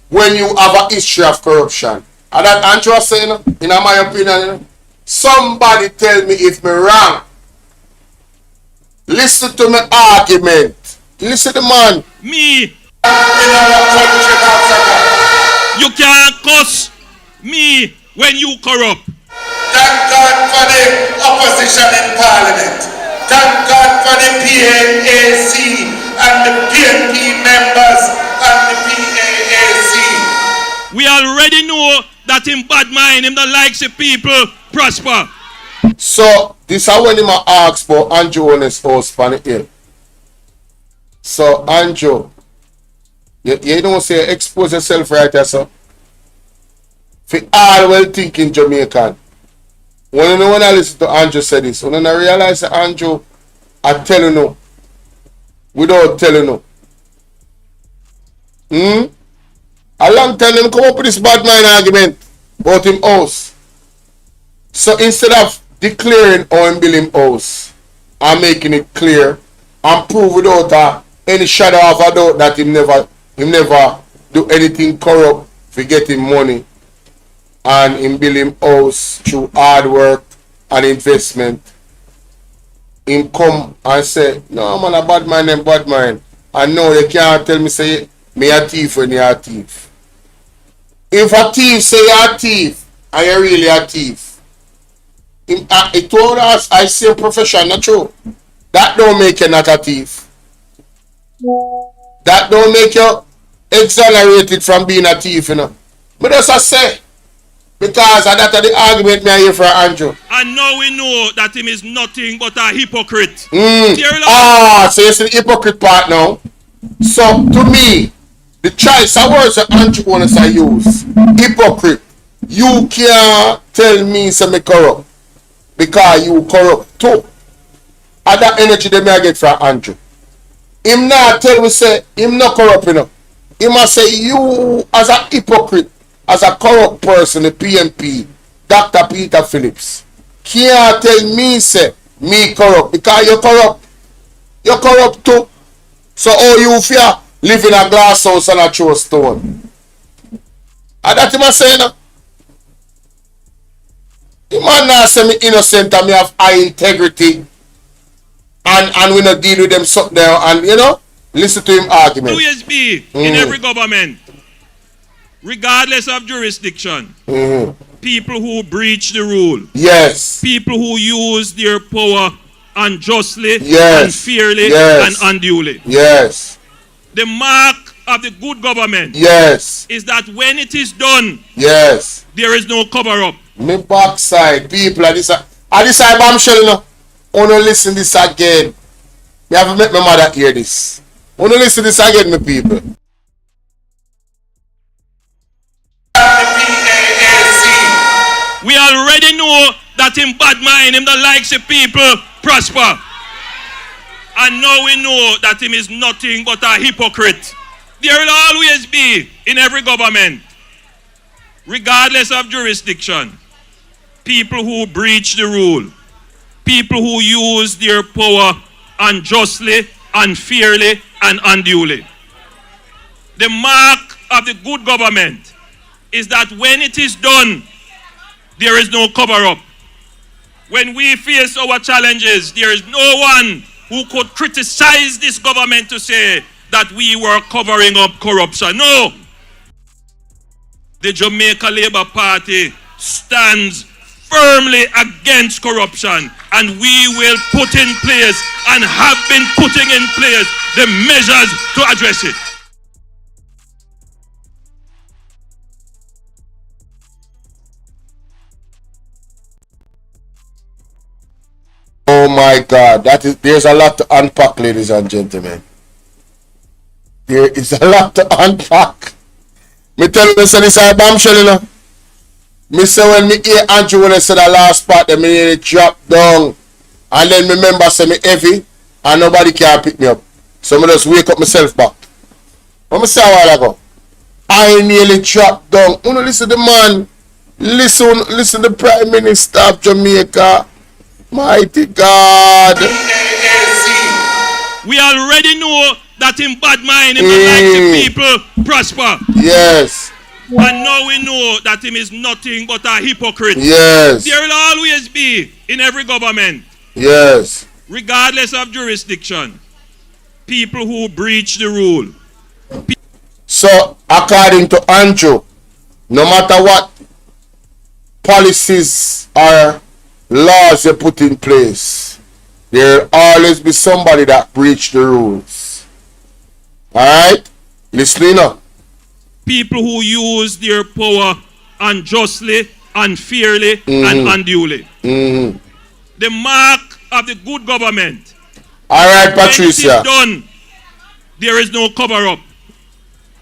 when you have a history of corruption. And that Andrew say, in my opinion, somebody tell me if me wrong. Listen to my argument. Listen to man. Me. In our country, Africa. You can't cuss me when you corrupt. Thank God for the opposition in Parliament. Thank God for the PAAC and the PNP members and the PAAC. We already know that in bad mind him the likes of people prosper. So this is when him ask for Andrew on his house on the hill. So Andrew, you don't say expose yourself right there, so. For all well thinking Jamaican. When I listen to Andrew say this, when I realize that Andrew I tell you no. Without telling no. A long time him come up with this bad mind argument about him house. So instead of declaring how him build him house and making it clear and prove without any shadow of a doubt that him never do anything corrupt for getting money and him build him house through hard work and investment, him come and say, no man, a bad mind and bad mind. And no, you can't tell me say me a thief when you're a thief. If a thief say you're a thief and you're really a thief, it told us I say a profession, not true. That don't make you not a thief. That don't make you exonerated from being a thief, you know. But that's I say. Because that's the argument me I hear for Andrew. And now we know that him is nothing but a hypocrite. So you see the hypocrite part now. So to me, the choice of words that Andrew wants to use, hypocrite. You can't tell me some corrupt because you corrupt too. And that energy that me I get from Andrew. Him not tell me say him not corrupt enough. He must say you as a hypocrite, as a corrupt person, the PMP, Dr. Peter Phillips, can't tell me say me corrupt because you're corrupt. You're corrupt too. So how you fear live in a glass house and a throw stone? And that him a say no. The man not say me innocent and me have high integrity and we not deal with them something there and you know, listen to him argument. Always be in every government, regardless of jurisdiction, people who breach the rule. Yes. People who use their power unjustly, yes, unfairly, yes, and unduly. Yes. The mark of the good government, yes, is that when it is done, yes, there is no cover up. Me backside people at this side bombshell, you know. Wanna listen this again. Me have to make my mother hear this. Wanna listen this again, my people. We already know that in bad mind him the likes of people prosper. And now we know that him is nothing but a hypocrite. There will always be in every government regardless of jurisdiction, people who breach the rule, people who use their power unjustly, unfairly, and unduly. The mark of the good government is that when it is done, there is no cover-up. When we face our challenges, there is no one who could criticize this government to say that we were covering up corruption. No. The Jamaica Labour Party stands firmly against corruption, and we will put in place and have been putting in place the measures to address it. Oh my God, there's a lot to unpack, ladies and gentlemen. There is a lot to unpack. Me tell you, this is a bombshell, you know. Me say when me hear Andrew when I said the last part, me nearly drop down. And then me remember say me heavy and nobody can pick me up. So me just wake up myself back. What me say a while ago? I nearly dropped down. You know, listen to the man. Listen to the Prime Minister of Jamaica. Mighty God. We already know that in bad mind, him not like the people prosper. Yes. And now we know that him is nothing but a hypocrite. Yes. There will always be in every government. Yes. Regardless of jurisdiction, people who breach the rule. So, according to Andrew, no matter what policies or laws they put in place, there will always be somebody that breach the rules. Alright? Listening up. People who use their power unjustly, unfairly, and unduly. The mark of the good government. Alright, Patricia. When it is done, there is no cover-up.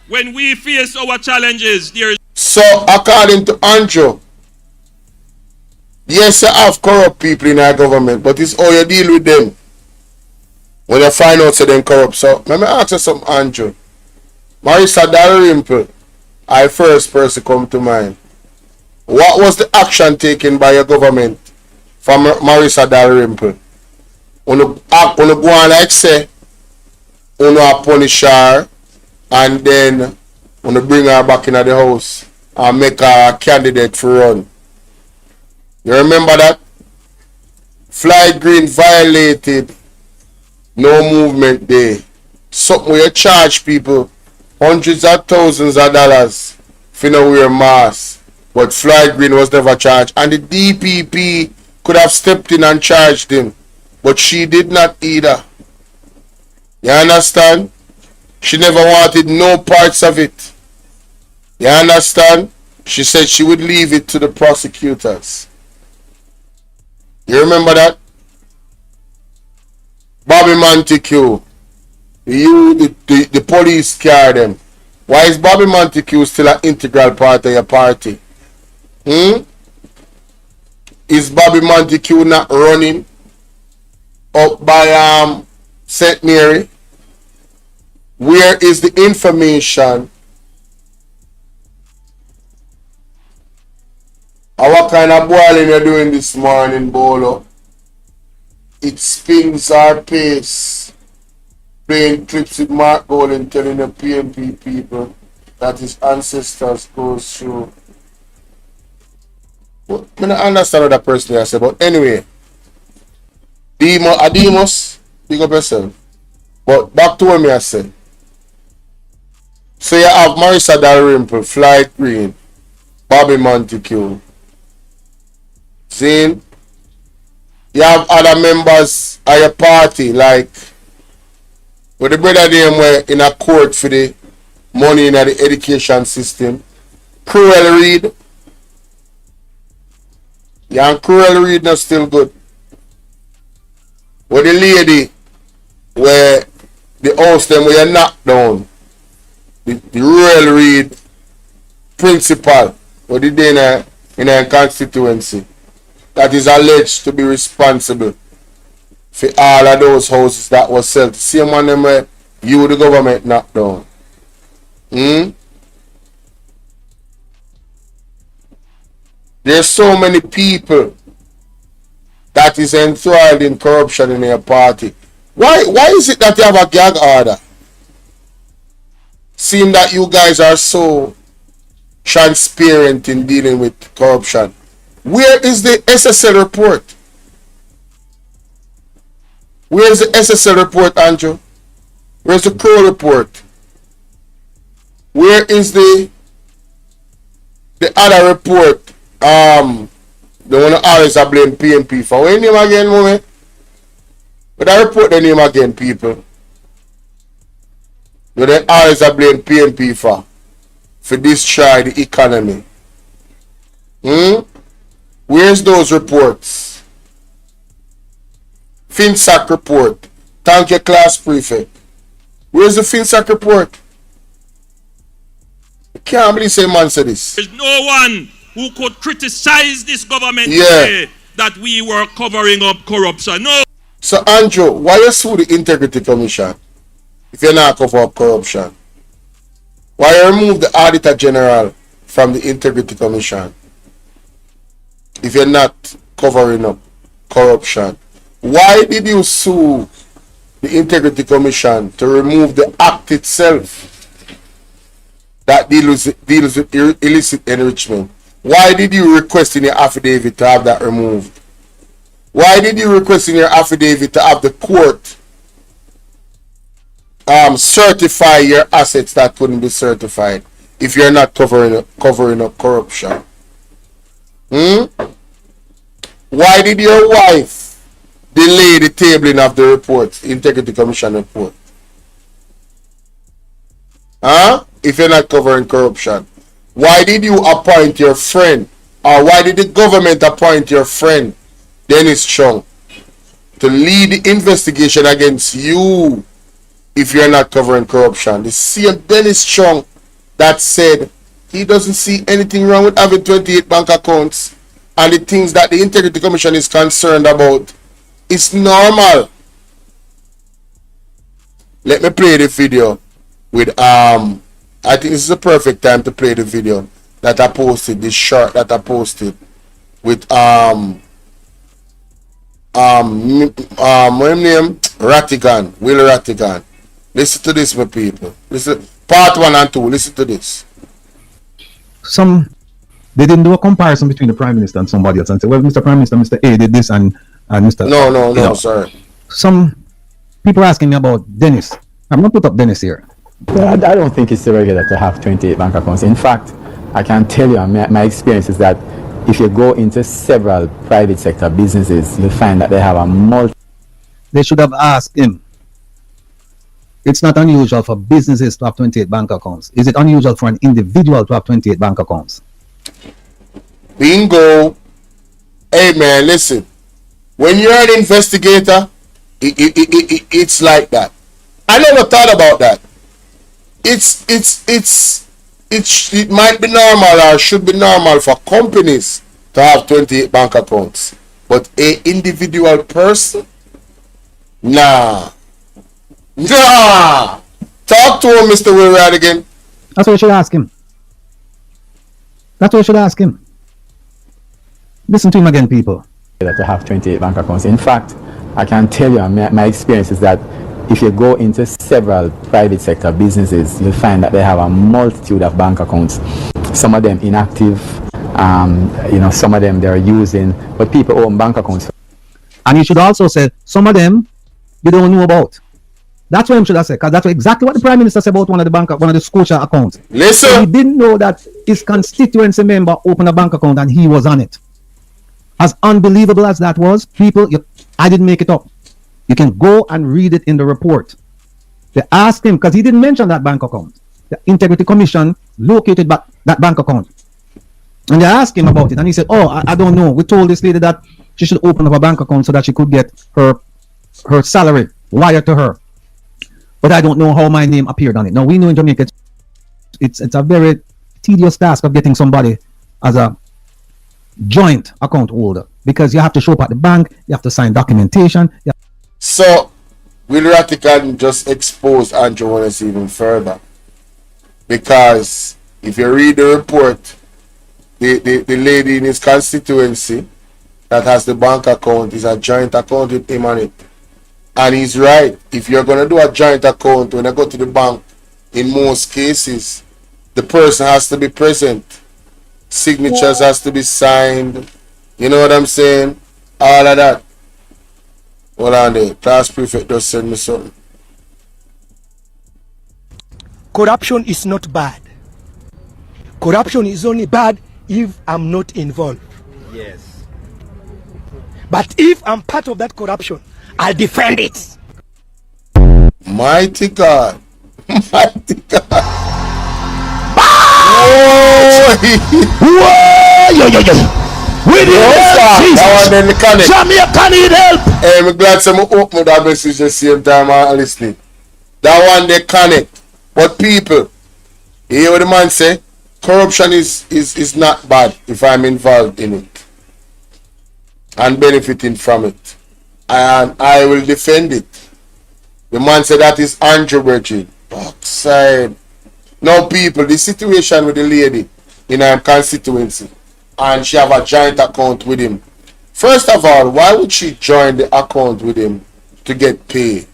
When we face our challenges, there is... So, according to Andrew, yes, you have corrupt people in our government, but it's how you deal with them when you find out they're corrupt. So, let me ask you something, Andrew. Marisa Dalrymple, I first person come to mind. What was the action taken by your government for Marisa Dalrymple? When you go on like say, when you punish her, and then when you bring her back into the house and make her a candidate for run. You remember that? Flight Green violated no movement day. Something where you charge people hundreds of thousands of dollars if you don't wear masks. But Flight Green was never charged. And the DPP could have stepped in and charged him. But she did not either. You understand? She never wanted no parts of it. You understand? She said she would leave it to the prosecutors. You remember that? Bobby Montague. The police carried them. Why is Bobby Montague still an integral part of your party? Is Bobby Montague not running up by St. Mary? Where is the information? What kind of boiling you're doing this morning, Bolo? It spins our pace. Playing clips with Mark Golden telling the PMP people that his ancestors goes through. Well, I don't understand what that person I said, but anyway. Ademos, big up yourself. But back to what I said. So you have Marisa Dalrymple, Flight Green, Bobby Montague. Zane, you have other members of your party, like with the brother them were in a court for the money in the education system. Cruel Reed. Yeah, and Cruel Reed not still good. With the lady where the house them were knocked down. The Royal Reed principal what did they in a constituency that is alleged to be responsible for all of those houses that was sold. Same one them where you the government knocked down. There's so many people that is enthralled in corruption in your party. Why is it that you have a gag order? Seeing that you guys are so transparent in dealing with corruption. Where is the SSL report? Where is the SSL report, Andrew? Where's the Crow report? Where is the other report? The one that always I blame PNP for. What name again, moment? But I report the name again, people. But they always I blame PNP for destroy the economy. Where's those reports? FinSac report. Thank you, class prefect. Where's the FinSac report? I can't believe say man said this. There's no one who could criticize this government today that we were covering up corruption. No. So Andrew, why you sue the Integrity Commission if you're not cover up corruption? Why you remove the Auditor General from the Integrity Commission if you're not covering up corruption? Why did you sue the Integrity Commission to remove the act itself that deals with illicit enrichment? Why did you request in your affidavit to have that removed? Why did you request in your affidavit to have the court certify your assets that couldn't be certified if you're not covering up corruption? Why did your wife delay the tabling of the reports, Integrity Commission report? If you're not covering corruption. Why did you appoint your friend, or why did the government appoint your friend, Dennis Chung, to lead the investigation against you if you're not covering corruption? The same Dennis Chung that said he doesn't see anything wrong with having 28 bank accounts, and the things that the Integrity Commission is concerned about is normal. Let me play the video with I think this is the perfect time to play the video that I posted, this short that I posted with what name? Rattigan, Will Rattigan. Listen to this, my people. Listen, part 1 and 2. Listen to this. They didn't do a comparison between the Prime Minister and somebody else and say, well, Mr. Prime Minister, Mr. A did this and Mr. No, sorry. Some people are asking me about Dennis. I'm going to put up Dennis here. I don't think it's irregular to have 28 bank accounts. In fact, I can tell you, my experience is that if you go into several private sector businesses, you'll find that they have a multi. They should have asked him. It's not unusual for businesses to have 28 bank accounts. Is it unusual for an individual to have 28 bank accounts? Bingo. Hey man, listen. When you're an investigator, it's like that. I never thought about that. It might be normal or should be normal for companies to have 28 bank accounts, but a individual person, nah. Talk to him, Mr. Will Rattigan. That's what you should ask him. Listen to him again, people. To have 28 bank accounts. In fact, I can tell you, my experience is that if you go into several private sector businesses, you'll find that they have a multitude of bank accounts. Some of them inactive, some of them they're using, but people own bank accounts. And you should also say, some of them you don't know about. That's what I should have said, because that's exactly what the Prime Minister said about one of the Scotia accounts. Listen. So he didn't know that his constituency member opened a bank account and he was on it. As unbelievable as that was, people, I didn't make it up. You can go and read it in the report. They asked him, because he didn't mention that bank account. The Integrity Commission located that bank account. And they asked him about it. And he said, I don't know. We told this lady that she should open up a bank account so that she could get her salary wired to her. But I don't know how my name appeared on it. Now, we know in Jamaica, it's a very tedious task of getting somebody as a joint account holder. Because you have to show up at the bank. You have to sign documentation. So, Will Rattigan just exposed Andrew Wallace even further. Because if you read the report, the lady in his constituency that has the bank account is a joint account with him on it. And he's right. If you're going to do a joint account, when I go to the bank, in most cases, the person has to be present. Signatures has to be signed. You know what I'm saying? All of that. Hold on there. Class prefect just send me something. Corruption is not bad. Corruption is only bad if I'm not involved. Yes. But if I'm part of that corruption, I'll defend it. Mighty God. Mighty God. Whoa! Yo, yo, yo. We need help, Jesus. That one then the connect. Jamaica need help. Hey, I'm glad some open that message the same time I'm listening. That one they connect. But people, you hear what the man say? Corruption is not bad if I'm involved in it and benefiting from it. And I will defend it. The man said that is Andrew Virgin. Backside. Now people, the situation with the lady in her constituency and she have a joint account with him. First of all, why would she join the account with him to get paid?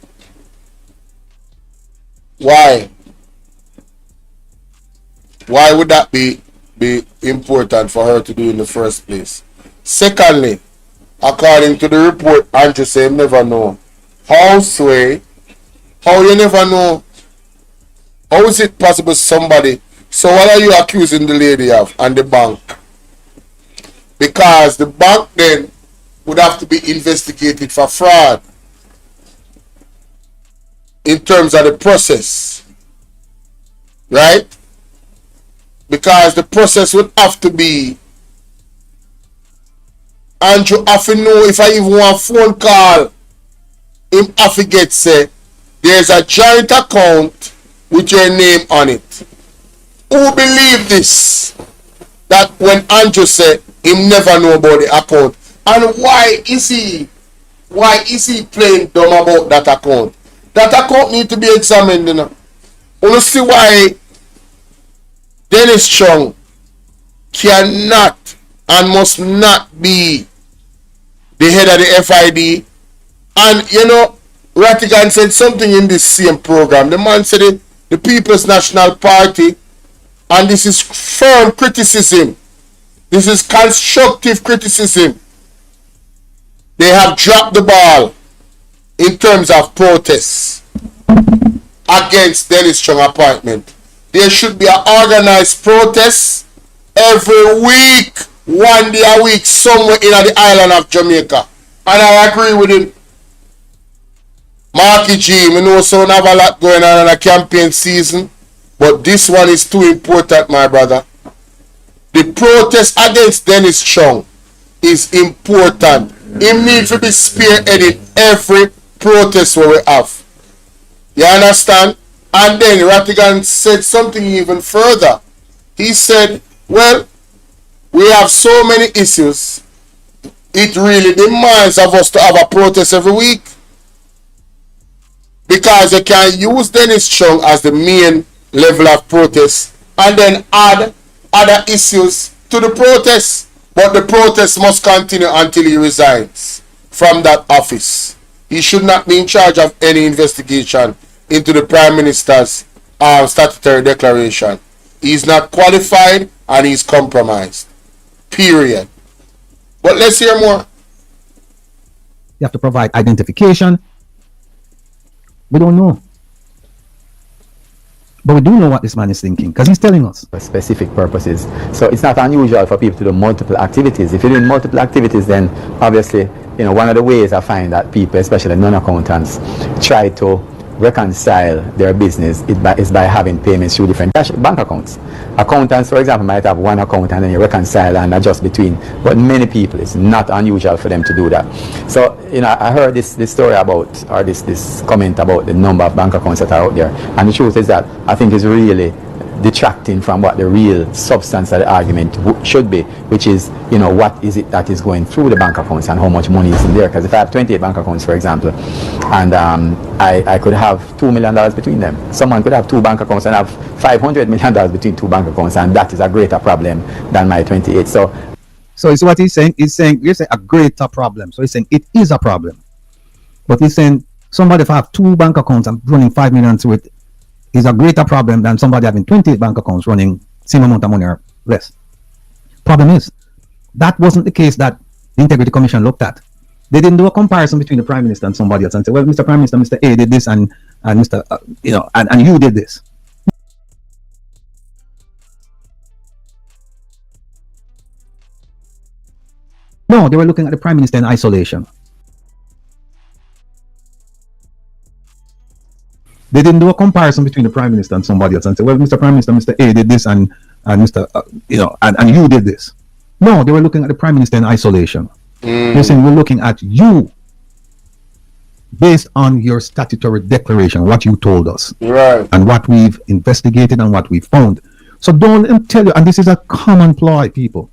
Why? Why would that be important for her to do in the first place? Secondly, according to the report, Andrew said never know. How sway? How you never know? How is it possible somebody? So what are you accusing the lady of and the bank? Because the bank then would have to be investigated for fraud in terms of the process. Right? Because the process would have to be, Andrew have to know if I even want a phone call, him have to get say, there's a joint account with your name on it. Who believe this? That when Andrew said him never know about the account. And why is he playing dumb about that account? That account need to be examined, you know. You see why Dennis Strong cannot and must not be the head of the FID. And you know, Rattigan said something in this same program. The man said it, the People's National Party, and this is firm criticism. This is constructive criticism. They have dropped the ball in terms of protests against Dennis Strong appointment. There should be an organized protest every week, one day a week, somewhere in the island of Jamaica. And I agree with him. Marky G, we know so have a lot going on in a campaign season, but this one is too important, my brother. The protest against Dennis Strong is important. He needs to be spearheaded every protest where we have. You understand? And then Rattigan said something even further. He said, well, we have so many issues. It really demands of us to have a protest every week. Because they can use Dennis Strong as the main level of protest and then add other issues to the protest. But the protest must continue until he resigns from that office. He should not be in charge of any investigation into the Prime Minister's statutory declaration. He's not qualified and he's compromised. Period. But let's hear more. You have to provide identification. We don't know. But we do know what this man is thinking because he's telling us. For specific purposes. So it's not unusual for people to do multiple activities. If you're doing multiple activities, then obviously, you know, one of the ways I find that people, especially non-accountants, try to reconcile their business is by having payments through different bank accounts. Accountants, for example, might have one account and then you reconcile and adjust between, but many people, it's not unusual for them to do that. So, you know, I heard this story about, or this comment about the number of bank accounts that are out there, and the truth is that I think it's really detracting from what the real substance of the argument should be, which is, you know, what is it that is going through the bank accounts and how much money is in there. Because if I have 28 bank accounts, for example, and I could have $2 million between them. Someone could have 2 bank accounts and have $500 million between 2 bank accounts, and that is a greater problem than my 28. So it's what he's saying. He's saying, you're saying a greater problem. So he's saying it is a problem. But he's saying somebody if I have 2 bank accounts and running 5 million to it is a greater problem than somebody having 28 bank accounts running same amount of money or less. Problem is, that wasn't the case that the Integrity Commission looked at. They didn't do a comparison between the Prime Minister and somebody else and say, well, Mr. Prime Minister, Mr. A did this and Mr. And you did this. No, they were looking at the Prime Minister in isolation. They didn't do a comparison between the Prime Minister and somebody else and say, well, Mr. Prime Minister, Mr. A did this and Mr. And you did this. No, they were looking at the Prime Minister in isolation. They're saying we're looking at you based on your statutory declaration, what you told us, right, and what we've investigated and what we've found. So don't let them tell you, and this is a common ploy, people.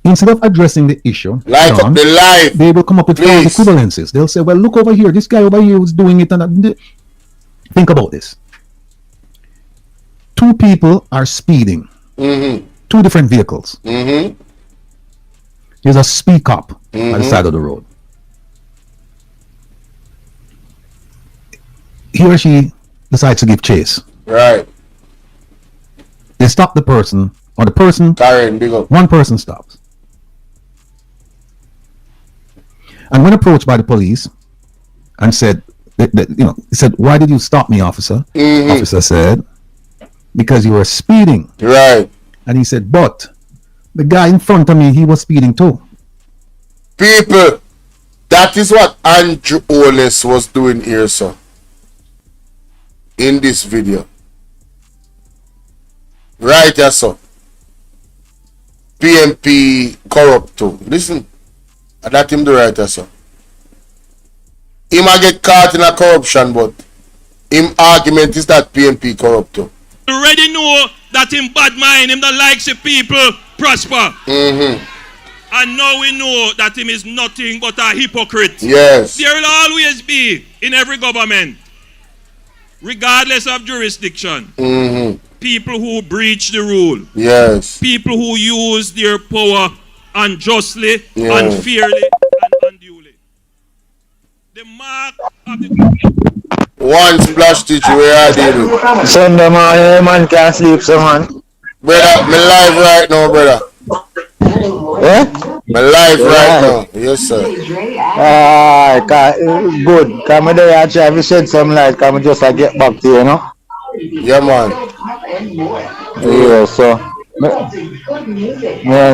Instead of addressing the issue, light up the life, they will come up with false equivalences. They'll say, well, look over here, this guy over here was doing it. And think about this. 2 people are speeding. 2 different vehicles. There's a speed cop at the side of the road. He or she decides to give chase. Right. They stop the person, or the person, one person stops. And when approached by the police and said, he said, why did you stop me, officer? Officer said, because you were speeding. Right. And he said, but the guy in front of me, he was speeding too. People, that is what Andrew Oles was doing here, sir. In this video. Right, yes, sir. PMP corrupt too. Listen. That him the right, yes, sir. He might get caught in a corruption, but him argument is that PMP corrupt too. You already know that him bad mind, him that likes the people prosper. And now we know that him is nothing but a hypocrite. Yes. There will always be in every government, regardless of jurisdiction, people who breach the rule. Yes. People who use their power unjustly, unfairly, and unduly. The mark of the... One splash teach you where I did. Sunday morning, man can't sleep, so man. Brother, me live right now, brother. Yeah? Me live right now. Yes, sir. Good. Come there and try to shed some light. Come just get back to you, you know? Yeah, man. Yeah, so. I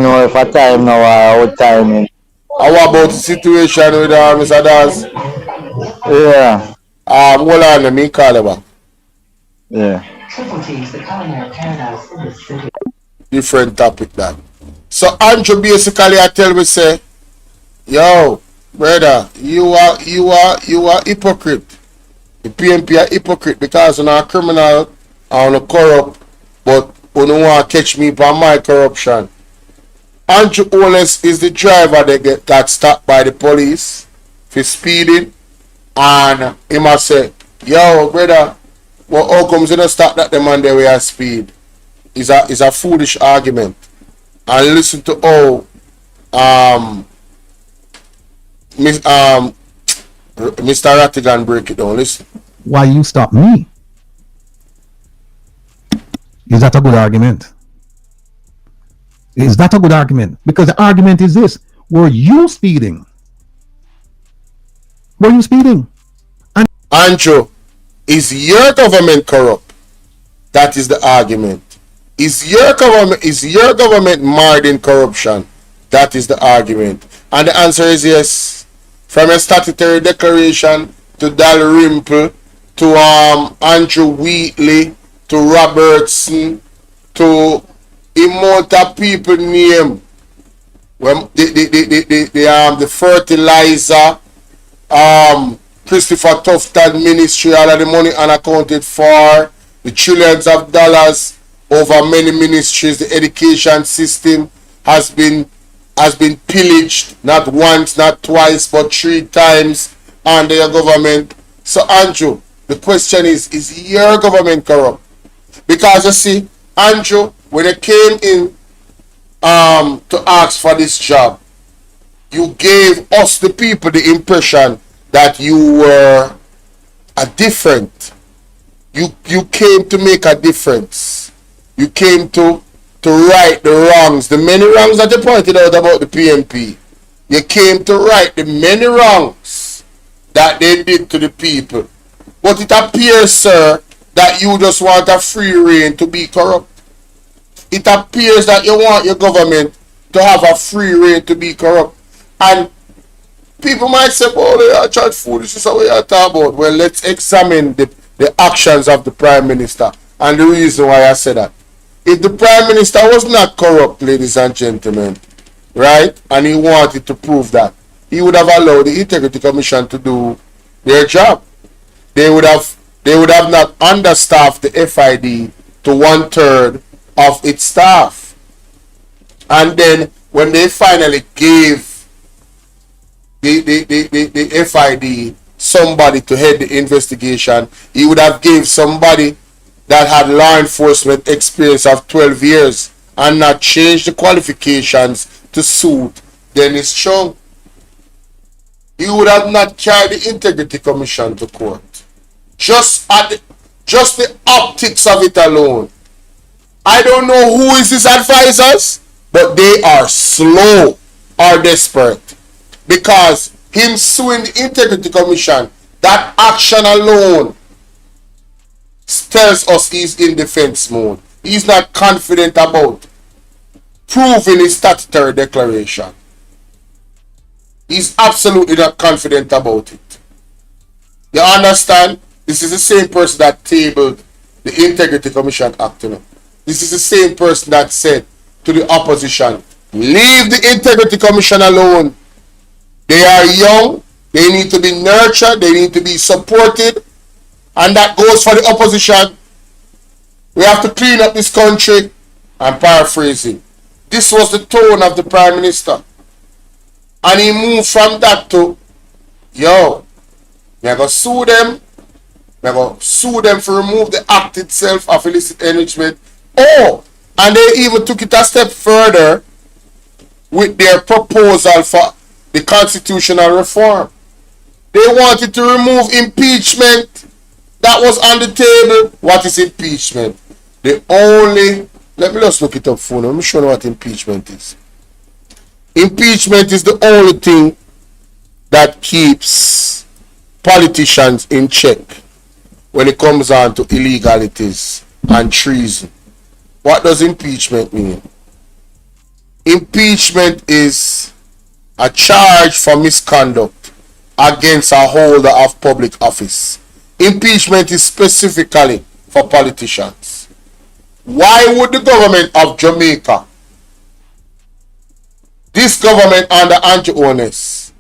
know if I time now or what timing. How about the situation with Mr. Daz? Yeah. Hold on, let me call him back. Yeah. Different topic that. So Andrew basically I tell me say, yo, brother, you are hypocrite. The PMP are hypocrite because you're not a criminal and you're corrupt, but you don't want to catch me by my corruption. Andrew Oles is the driver that got stopped by the police for speeding, and he must say, yo, brother, well, how comes you don't stop that the man there with speed? Is a foolish argument. And listen to how Mr. Rattigan break it down. Listen. Why you stop me? Is that a good argument? Is that a good argument? Because the argument is this: were you speeding? Were you speeding? Andrew, is your government corrupt? That is the argument. Is your government marred in corruption? That is the argument. And the answer is yes. From a statutory declaration to Dalrymple to Andrew Wheatley to Robertson to amount of people name when the fertilizer Christopher Tufton ministry, all of the money unaccounted for, the trillions of dollars over many ministries. The education system has been pillaged not once, not twice, but 3 times under your government. So Andrew, the question is your government corrupt? Because you see, Andrew, when you came in to ask for this job, you gave us the people the impression that you were a different. You came to make a difference. You came to right the wrongs, the many wrongs that you pointed out about the PNP. You came to right the many wrongs that they did to the people. But it appears, sir, that you just want a free reign to be corrupt. It appears that you want your government to have a free reign to be corrupt. And people might say, oh, they are church foolish, this is what we are talking about. Well, let's examine the actions of the Prime Minister and the reason why I said that. If the Prime Minister was not corrupt, ladies and gentlemen, right, and he wanted to prove that, he would have allowed the Integrity Commission to do their job. They would have not understaffed the FID to 1/3 of its staff. And then when they finally gave the FID somebody to head the investigation, he would have gave somebody that had law enforcement experience of 12 years and not changed the qualifications to suit Dennis Chung. He would have not carried the Integrity Commission to court. Just the optics of it alone. I don't know who is his advisors, but they are slow or desperate. Because him suing the Integrity Commission, that action alone tells us he's in defense mode. He's not confident about proving his statutory declaration. He's absolutely not confident about it. You understand? This is the same person that tabled the Integrity Commission Act. You know? This is the same person that said to the opposition, leave the Integrity Commission alone. They are young. They need to be nurtured. They need to be supported. And that goes for the opposition. We have to clean up this country. I'm paraphrasing. This was the tone of the Prime Minister. And he moved from that to, yo, we're going to sue them. We're going to sue them for remove the act itself of illicit enrichment. Oh, and they even took it a step further with their proposal for the constitutional reform. They wanted to remove impeachment. That was on the table. What is impeachment? Let me just look it up for you. Let me show you what impeachment is. Impeachment is the only thing that keeps politicians in check when it comes on to illegalities and treason. What does impeachment mean? Impeachment is a charge for misconduct against a holder of public office. Impeachment is specifically for politicians. Why would the government of Jamaica, this government under Andrew Ones,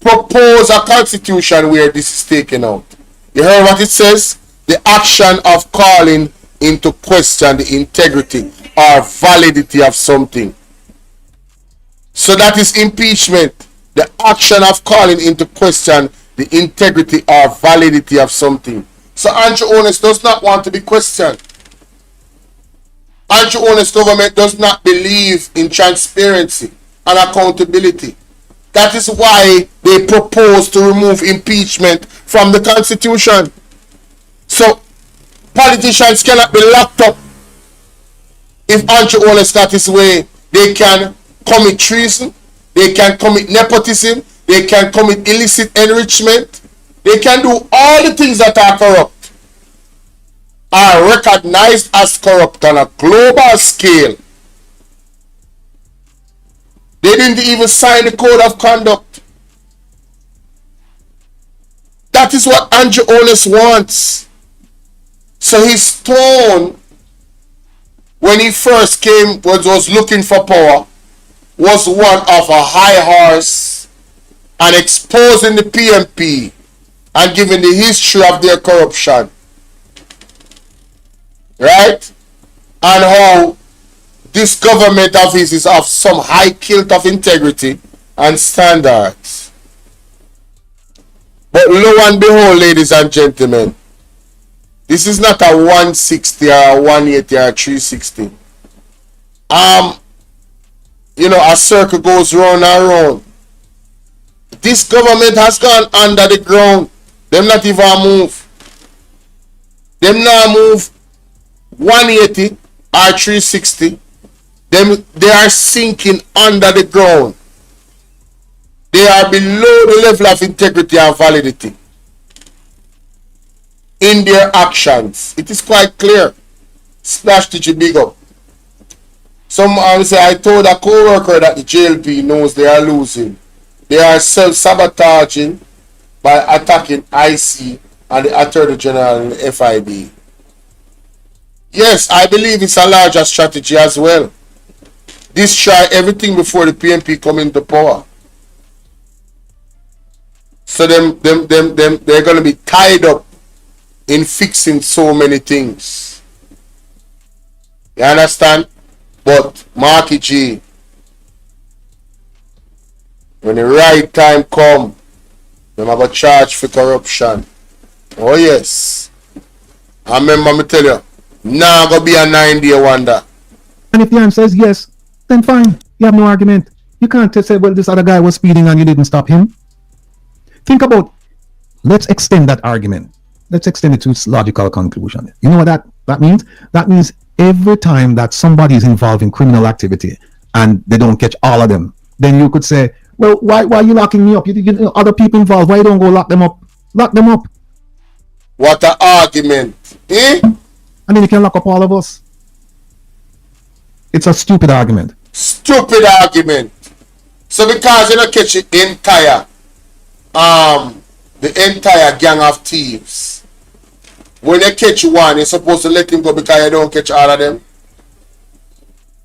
propose a constitution where this is taken out? You heard what it says? The action of calling into question the integrity or validity of something. So that is impeachment. The action of calling into question the integrity or validity of something. So Andrew Ones does not want to be questioned. Andrew Ones' government does not believe in transparency and accountability. That is why they propose to remove impeachment from the Constitution. So politicians cannot be locked up. If Andrew Ones got his way, they can commit treason, they can commit nepotism, they can commit illicit enrichment, they can do all the things that are corrupt, are recognized as corrupt on a global scale. They didn't even sign the code of conduct. That is what Andrew Ones wants. So his tone when he first came, was looking for power, was one of a high horse and exposing the PNP and giving the history of their corruption. right? And how this government of his is of some high kilt of integrity and standards. But lo and behold, ladies and gentlemen, this is not a 160 or a 180 or a 360. You know, a circle goes round and round. This government has gone under the ground. Them not even move. Them now move 180 or 360. They are sinking under the ground. They are below the level of integrity and validity in their actions. It is quite clear. Splash to big up. Some say, I told a co-worker that the JLP knows they are losing. They are self-sabotaging by attacking IC and the Attorney General and the FIB. Yes, I believe it's a larger strategy as well. Destroy everything before the PNP come into power. So they're going to be tied up in fixing so many things. You understand? But Marky G, when the right time come, them have a charge for corruption. Oh yes. I remember me tell you, now gonna be a 9-day wonder. And if the answer is yes, then fine. You have no argument. You can't say, well, this other guy was speeding and you didn't stop him. Think about, let's extend that argument. Let's extend it to its logical conclusion. You know what that means? That means every time that somebody is involved in criminal activity and they don't catch all of them, then you could say, well, why are you locking me up? You know, other people involved, why you don't go lock them up? Lock them up. What an argument. Eh? And then you can lock up all of us. It's a stupid argument. Stupid argument. So because you don't catch the entire gang of thieves, when you catch one, you're supposed to let him go because you don't catch all of them.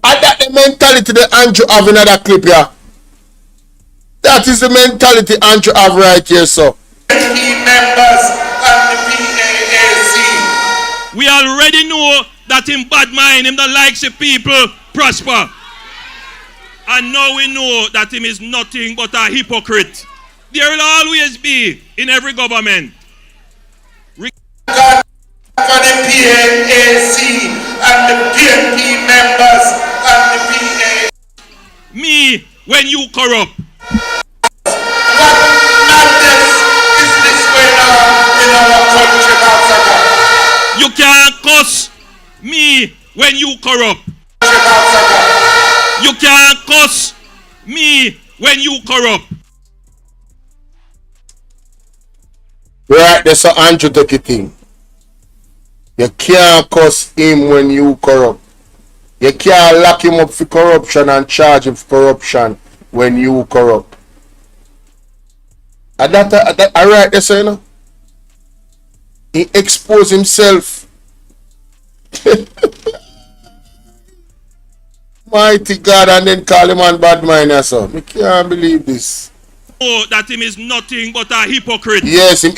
And that the mentality that Andrew have in that clip here. That is the mentality Andrew have right here, so. Members and the PAAC. We already know that in bad mind him that likes the people prosper. And now we know that him is nothing but a hypocrite. There will always be in every government. For the PAAC and the PNP members and the PA. Me when you corrupt. What madness is this going on in our country, Master? You can't cuss me when you corrupt. You can't cuss me when you corrupt. Right, that's an Andrew take it thing. You can't cuss him when you corrupt. You can't lock him up for corruption and charge him for corruption when you corrupt. And that I right there, so, you know. He exposed himself. Mighty God, and then call him on bad mind, so. I can't believe this. Oh, that him is nothing but a hypocrite. Yes, him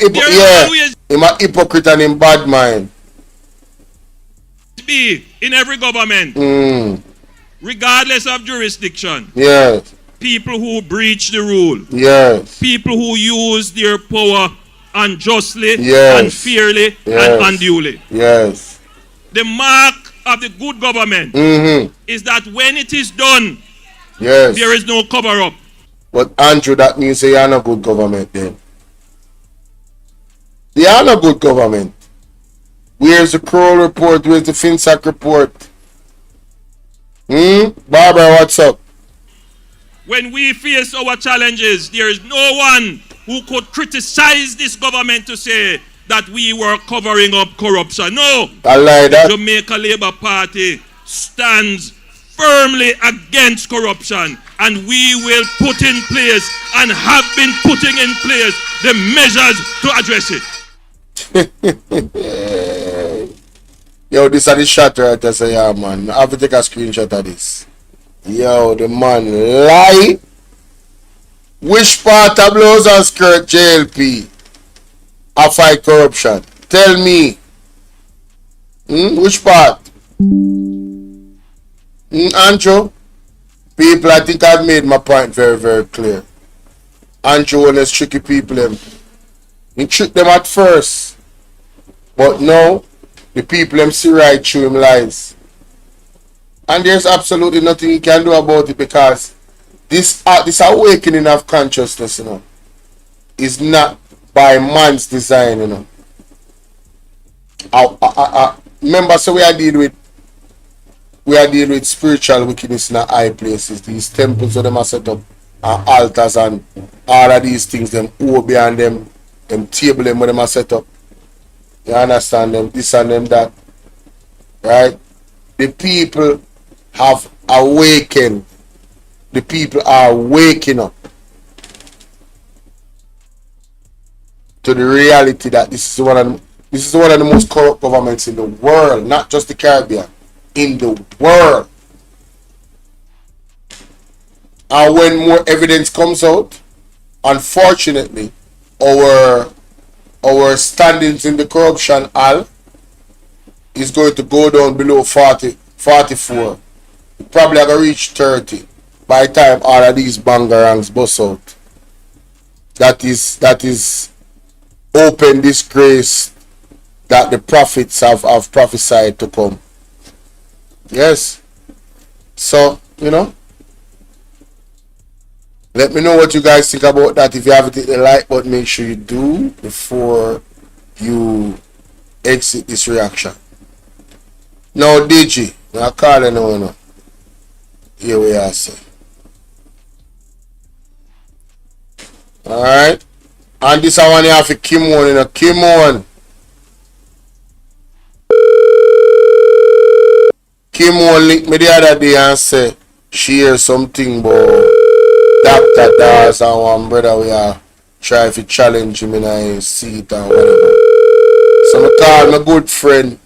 a hypocrite and him bad mind. Be in every government, regardless of jurisdiction. Yes. People who breach the rule. Yes. People who use their power unjustly, yes, unfairly, yes, and unduly. Yes. The mark of the good government is that when it is done, yes, there is no cover up. But Andrew, that means they are not good government then. They are not good government. Where's the Kroll report? Where's the FinSac report? Barbara, what's up? When we face our challenges, there is no one who could criticize this government to say that we were covering up corruption. No. I like that. The Jamaica Labour Party stands firmly against corruption, and we will put in place and have been putting in place the measures to address it. Yo, this is the shot right there, say, yeah, man. I have to take a screenshot of this. Yo, the man lie. Which part of blouse and skirt JLP? I fight corruption. Tell me. Which part? Andrew? People, I think I've made my point very, very clear. Andrew and his tricky people, he tricked them at first. But now, the people them see right through him lies. And there's absolutely nothing he can do about it, because this awakening of consciousness, is not by man's design, Remember, so we are dealing with spiritual wickedness in high places. These temples that them are set up, and altars, and all of these things, them obi and them table them where them are set up. You understand them, this and them that. Right? The people have awakened. The people are waking up to the reality that this is one of the most corrupt governments in the world, not just the Caribbean, in the world. And when more evidence comes out, unfortunately, our standings in the corruption is going to go down below 44. Probably going to reach 30 by the time all of these bangarangs bust out. That is open disgrace that the prophets have prophesied to come. Yes. So, let me know what you guys think about that. If you haven't hit the like button, make sure you do before you exit this reaction. Now, Digi, I call you now. Here we are, sir. Alright. And this one you have to Kim on, Kim on. Kim on link me the other day and say she hear something about Dr. Dawes and one brother we are try to challenge him in a seat and whatever. So I call my good friend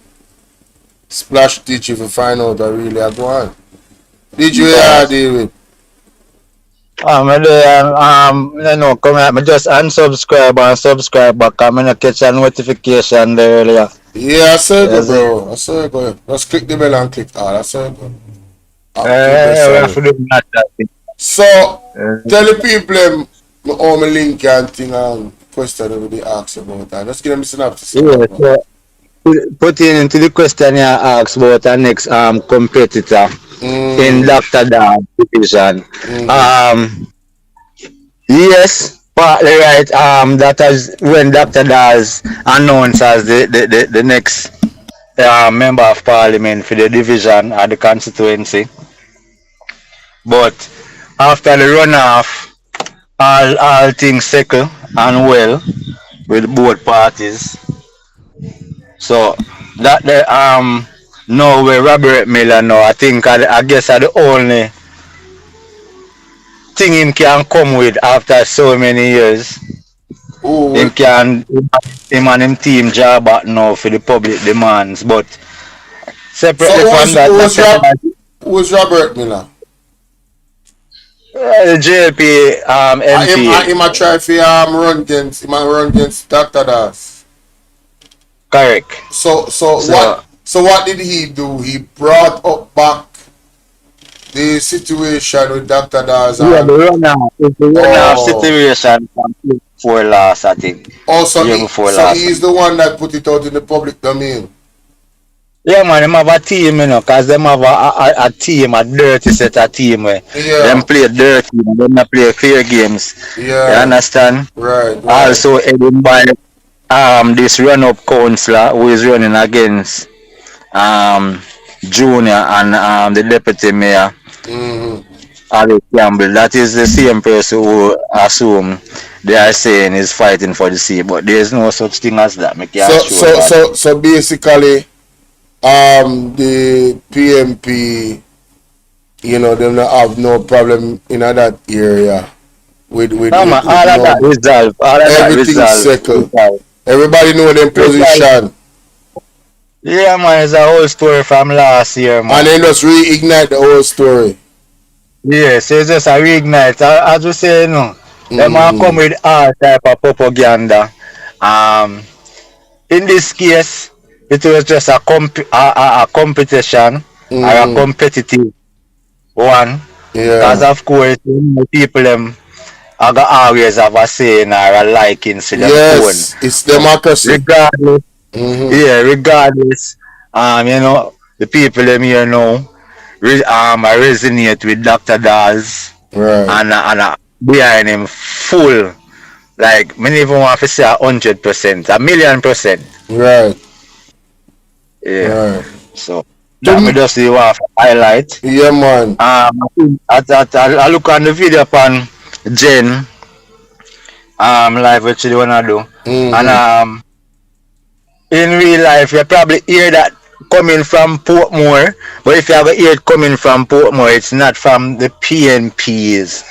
Splash Digi to find out what really I go on. Did you hear deal with? Come here. I just unsubscribe and subscribe back. I'm gonna catch a notification there earlier. Yeah, I said it, bro. I said it, go. Just click the bell and click all. I said it, go. So, tell the people how my link and thing and question that they ask about that. Just give them a synopsis. Yeah, so put into the question you asked about the next competitor in Dr. Dawes division. Yes, partly right. That is when Dr. Dawes announced as the next member of parliament for the division or the constituency. But after the runoff, all things settle and well with both parties. So that the now with Robert Miller now, I think I guess are the only thing him can come with after so many years. Him and him team job back now for the public demands. But separately from that, who's Robert Miller? The JLP MP. He might try to run against Dr. Dawes. Correct. So what did he do? He brought up back the situation with Dr. Dawes. Yeah, the runoff situation from before last, I think. So he's the one that put it out in the public domain. Yeah, man, them have a team, because them have a team, a dirty set of team where them play dirty, them not play clear games. Yeah. You understand? Right. Also, headed by this run-up councillor who is running against Junior and the deputy mayor, Alex Campbell. That is the same person who assume they are saying is fighting for the seat, but there is no such thing as that. So basically, the PMP, them not have no problem in that area with all of that resolved. Everything settled. Everybody know their position. Yeah, man, it's a whole story from last year, man. And then just reignite the whole story. Yes, it's just a reignite. As we say, them are come with all type of propaganda. In this case, it was just a competition or a competitive one. Because of course, people them are gonna always have a saying or a liking to them own. Yes, it's democracy. Regardless, Mm-hmm. yeah, regardless, the people them here now, I resonate with Dr. Daz Right. and behind him full. Like, many even want to say 100%, 1,000,000%. Right. Yeah. Right. So that me just want to highlight. Yeah, man. I look on the video upon Jen live which you wanna do. And in real life you probably hear that coming from Portmore, but if you ever hear it coming from Portmore, it's not from the PNP's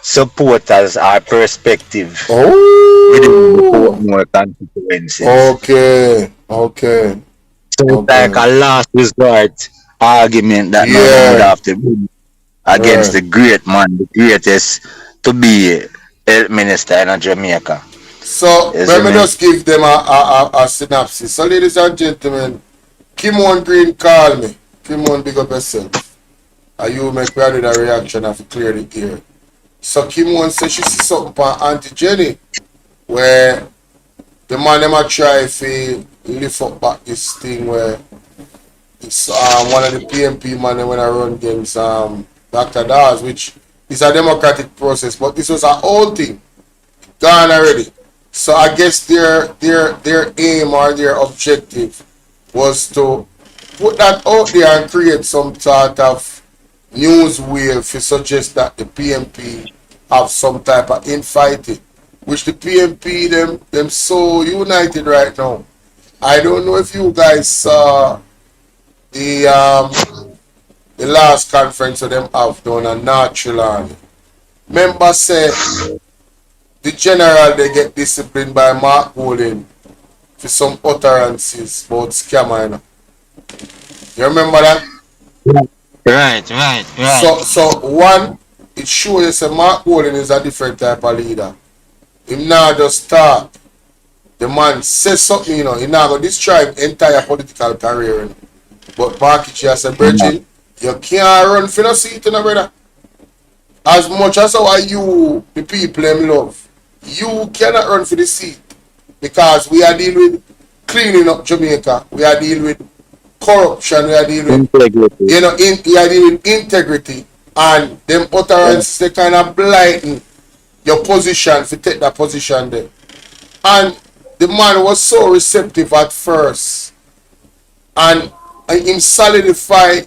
supporters or perspective within the Portmore constituencies. Okay. Okay. So it's like a last resort argument that no one would have to be against the great man, the greatest to be health minister in Jamaica. So let me just give them a synopsis. So ladies and gentlemen, Kimon Green call me. Kimon, big up yourself. And you make me do the reaction of clear the ear. So Kimon says she see something on Auntie Jenny where the man them a try to lift up back this thing where it's one of the PMP man when I run against Dr. Daz, which is a democratic process, but this was a whole thing gone already. So I guess their aim or their objective was to put that out there and create some sort of news wave to suggest that the PMP have some type of infighting, which the PMP them so united right now. I don't know if you guys saw the last conference of them have done a natural army. Members say the general they get disciplined by Mark Bolin for some utterances about scammer. You know? You remember that? Right. So one, it shows you Mark Bolin is a different type of leader. Him now just start. The man says something, you know, he now go destroy his entire political career. You know? But Markichi has a virgin, you can't run for no seat, you know, brother. As much as how you, the people them love, you cannot run for the seat. Because we are dealing with cleaning up Jamaica, we are dealing with corruption, we are dealing with integrity. You know, we are dealing with integrity. And them utterances, they kind of blighten your position to take that position there. And the man was so receptive at first. And him solidify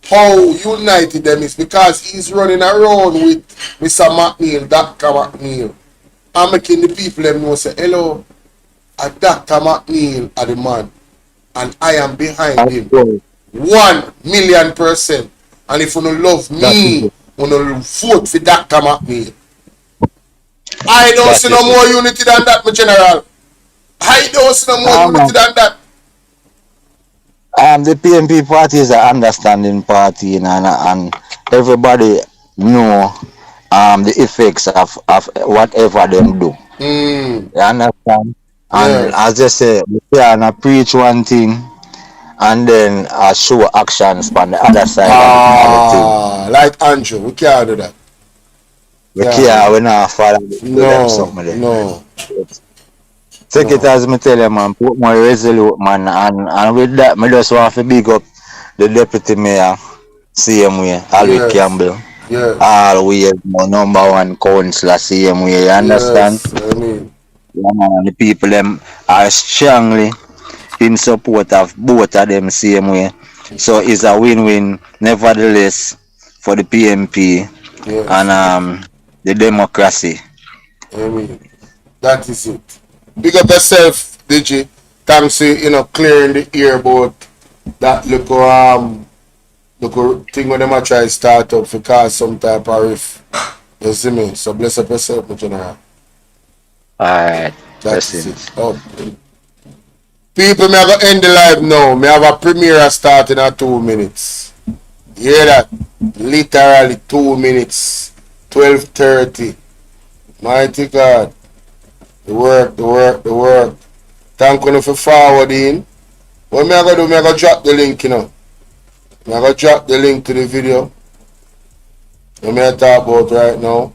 how united them is because he's running around with Mr. McNeil, Dr. McNeil. And making the people them know say, hello, a Dr. McNeil are the man. And I am behind him. 1,000,000%. And if you don't love me, you don't vote for Dr. McNeil. I don't see no more unity than that, my general. I don't see no more unity than that. The PNP party is an understanding party, and everybody know the effects of whatever them do. You understand? And as they say, we can preach one thing and then show actions on the other side of the thing. Like Andrew, we can't do that. We can't, we not follow them something. No. Take it as me tell you, man, put more resolute, man, and with that, me just want to big up the deputy mayor, same way, Alwick Campbell. Yeah. Always number one councillor, same way, you understand? Yes, I mean. Yeah, man, the people them are strongly in support of both of them same way. So it's a win-win, nevertheless, for the PMP and the democracy. I mean, that is it. Big up yourself, Digi. Thanks for clearing the ear about that little thing when them try to start up for cause some type of riff. You see me? So bless up yourself, my general. Alright. That's it. Oh. People, me have to end the live now. Me have a premiere starting at 2 minutes. You hear that? Literally 2 minutes. 12:30. Mighty God. The work. Thank you for forwarding. What me I gonna do, me I gonna drop the link, you know. Me I gonna drop the link to the video. What me I talk about right now.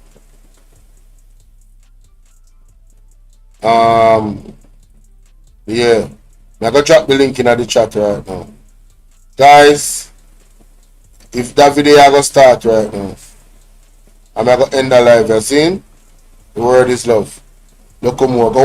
Yeah. Me I gonna drop the link in the chat right now. Guys, if that video I gonna start right now. I'm gonna end the live, you seen? The word is love. Look more. Go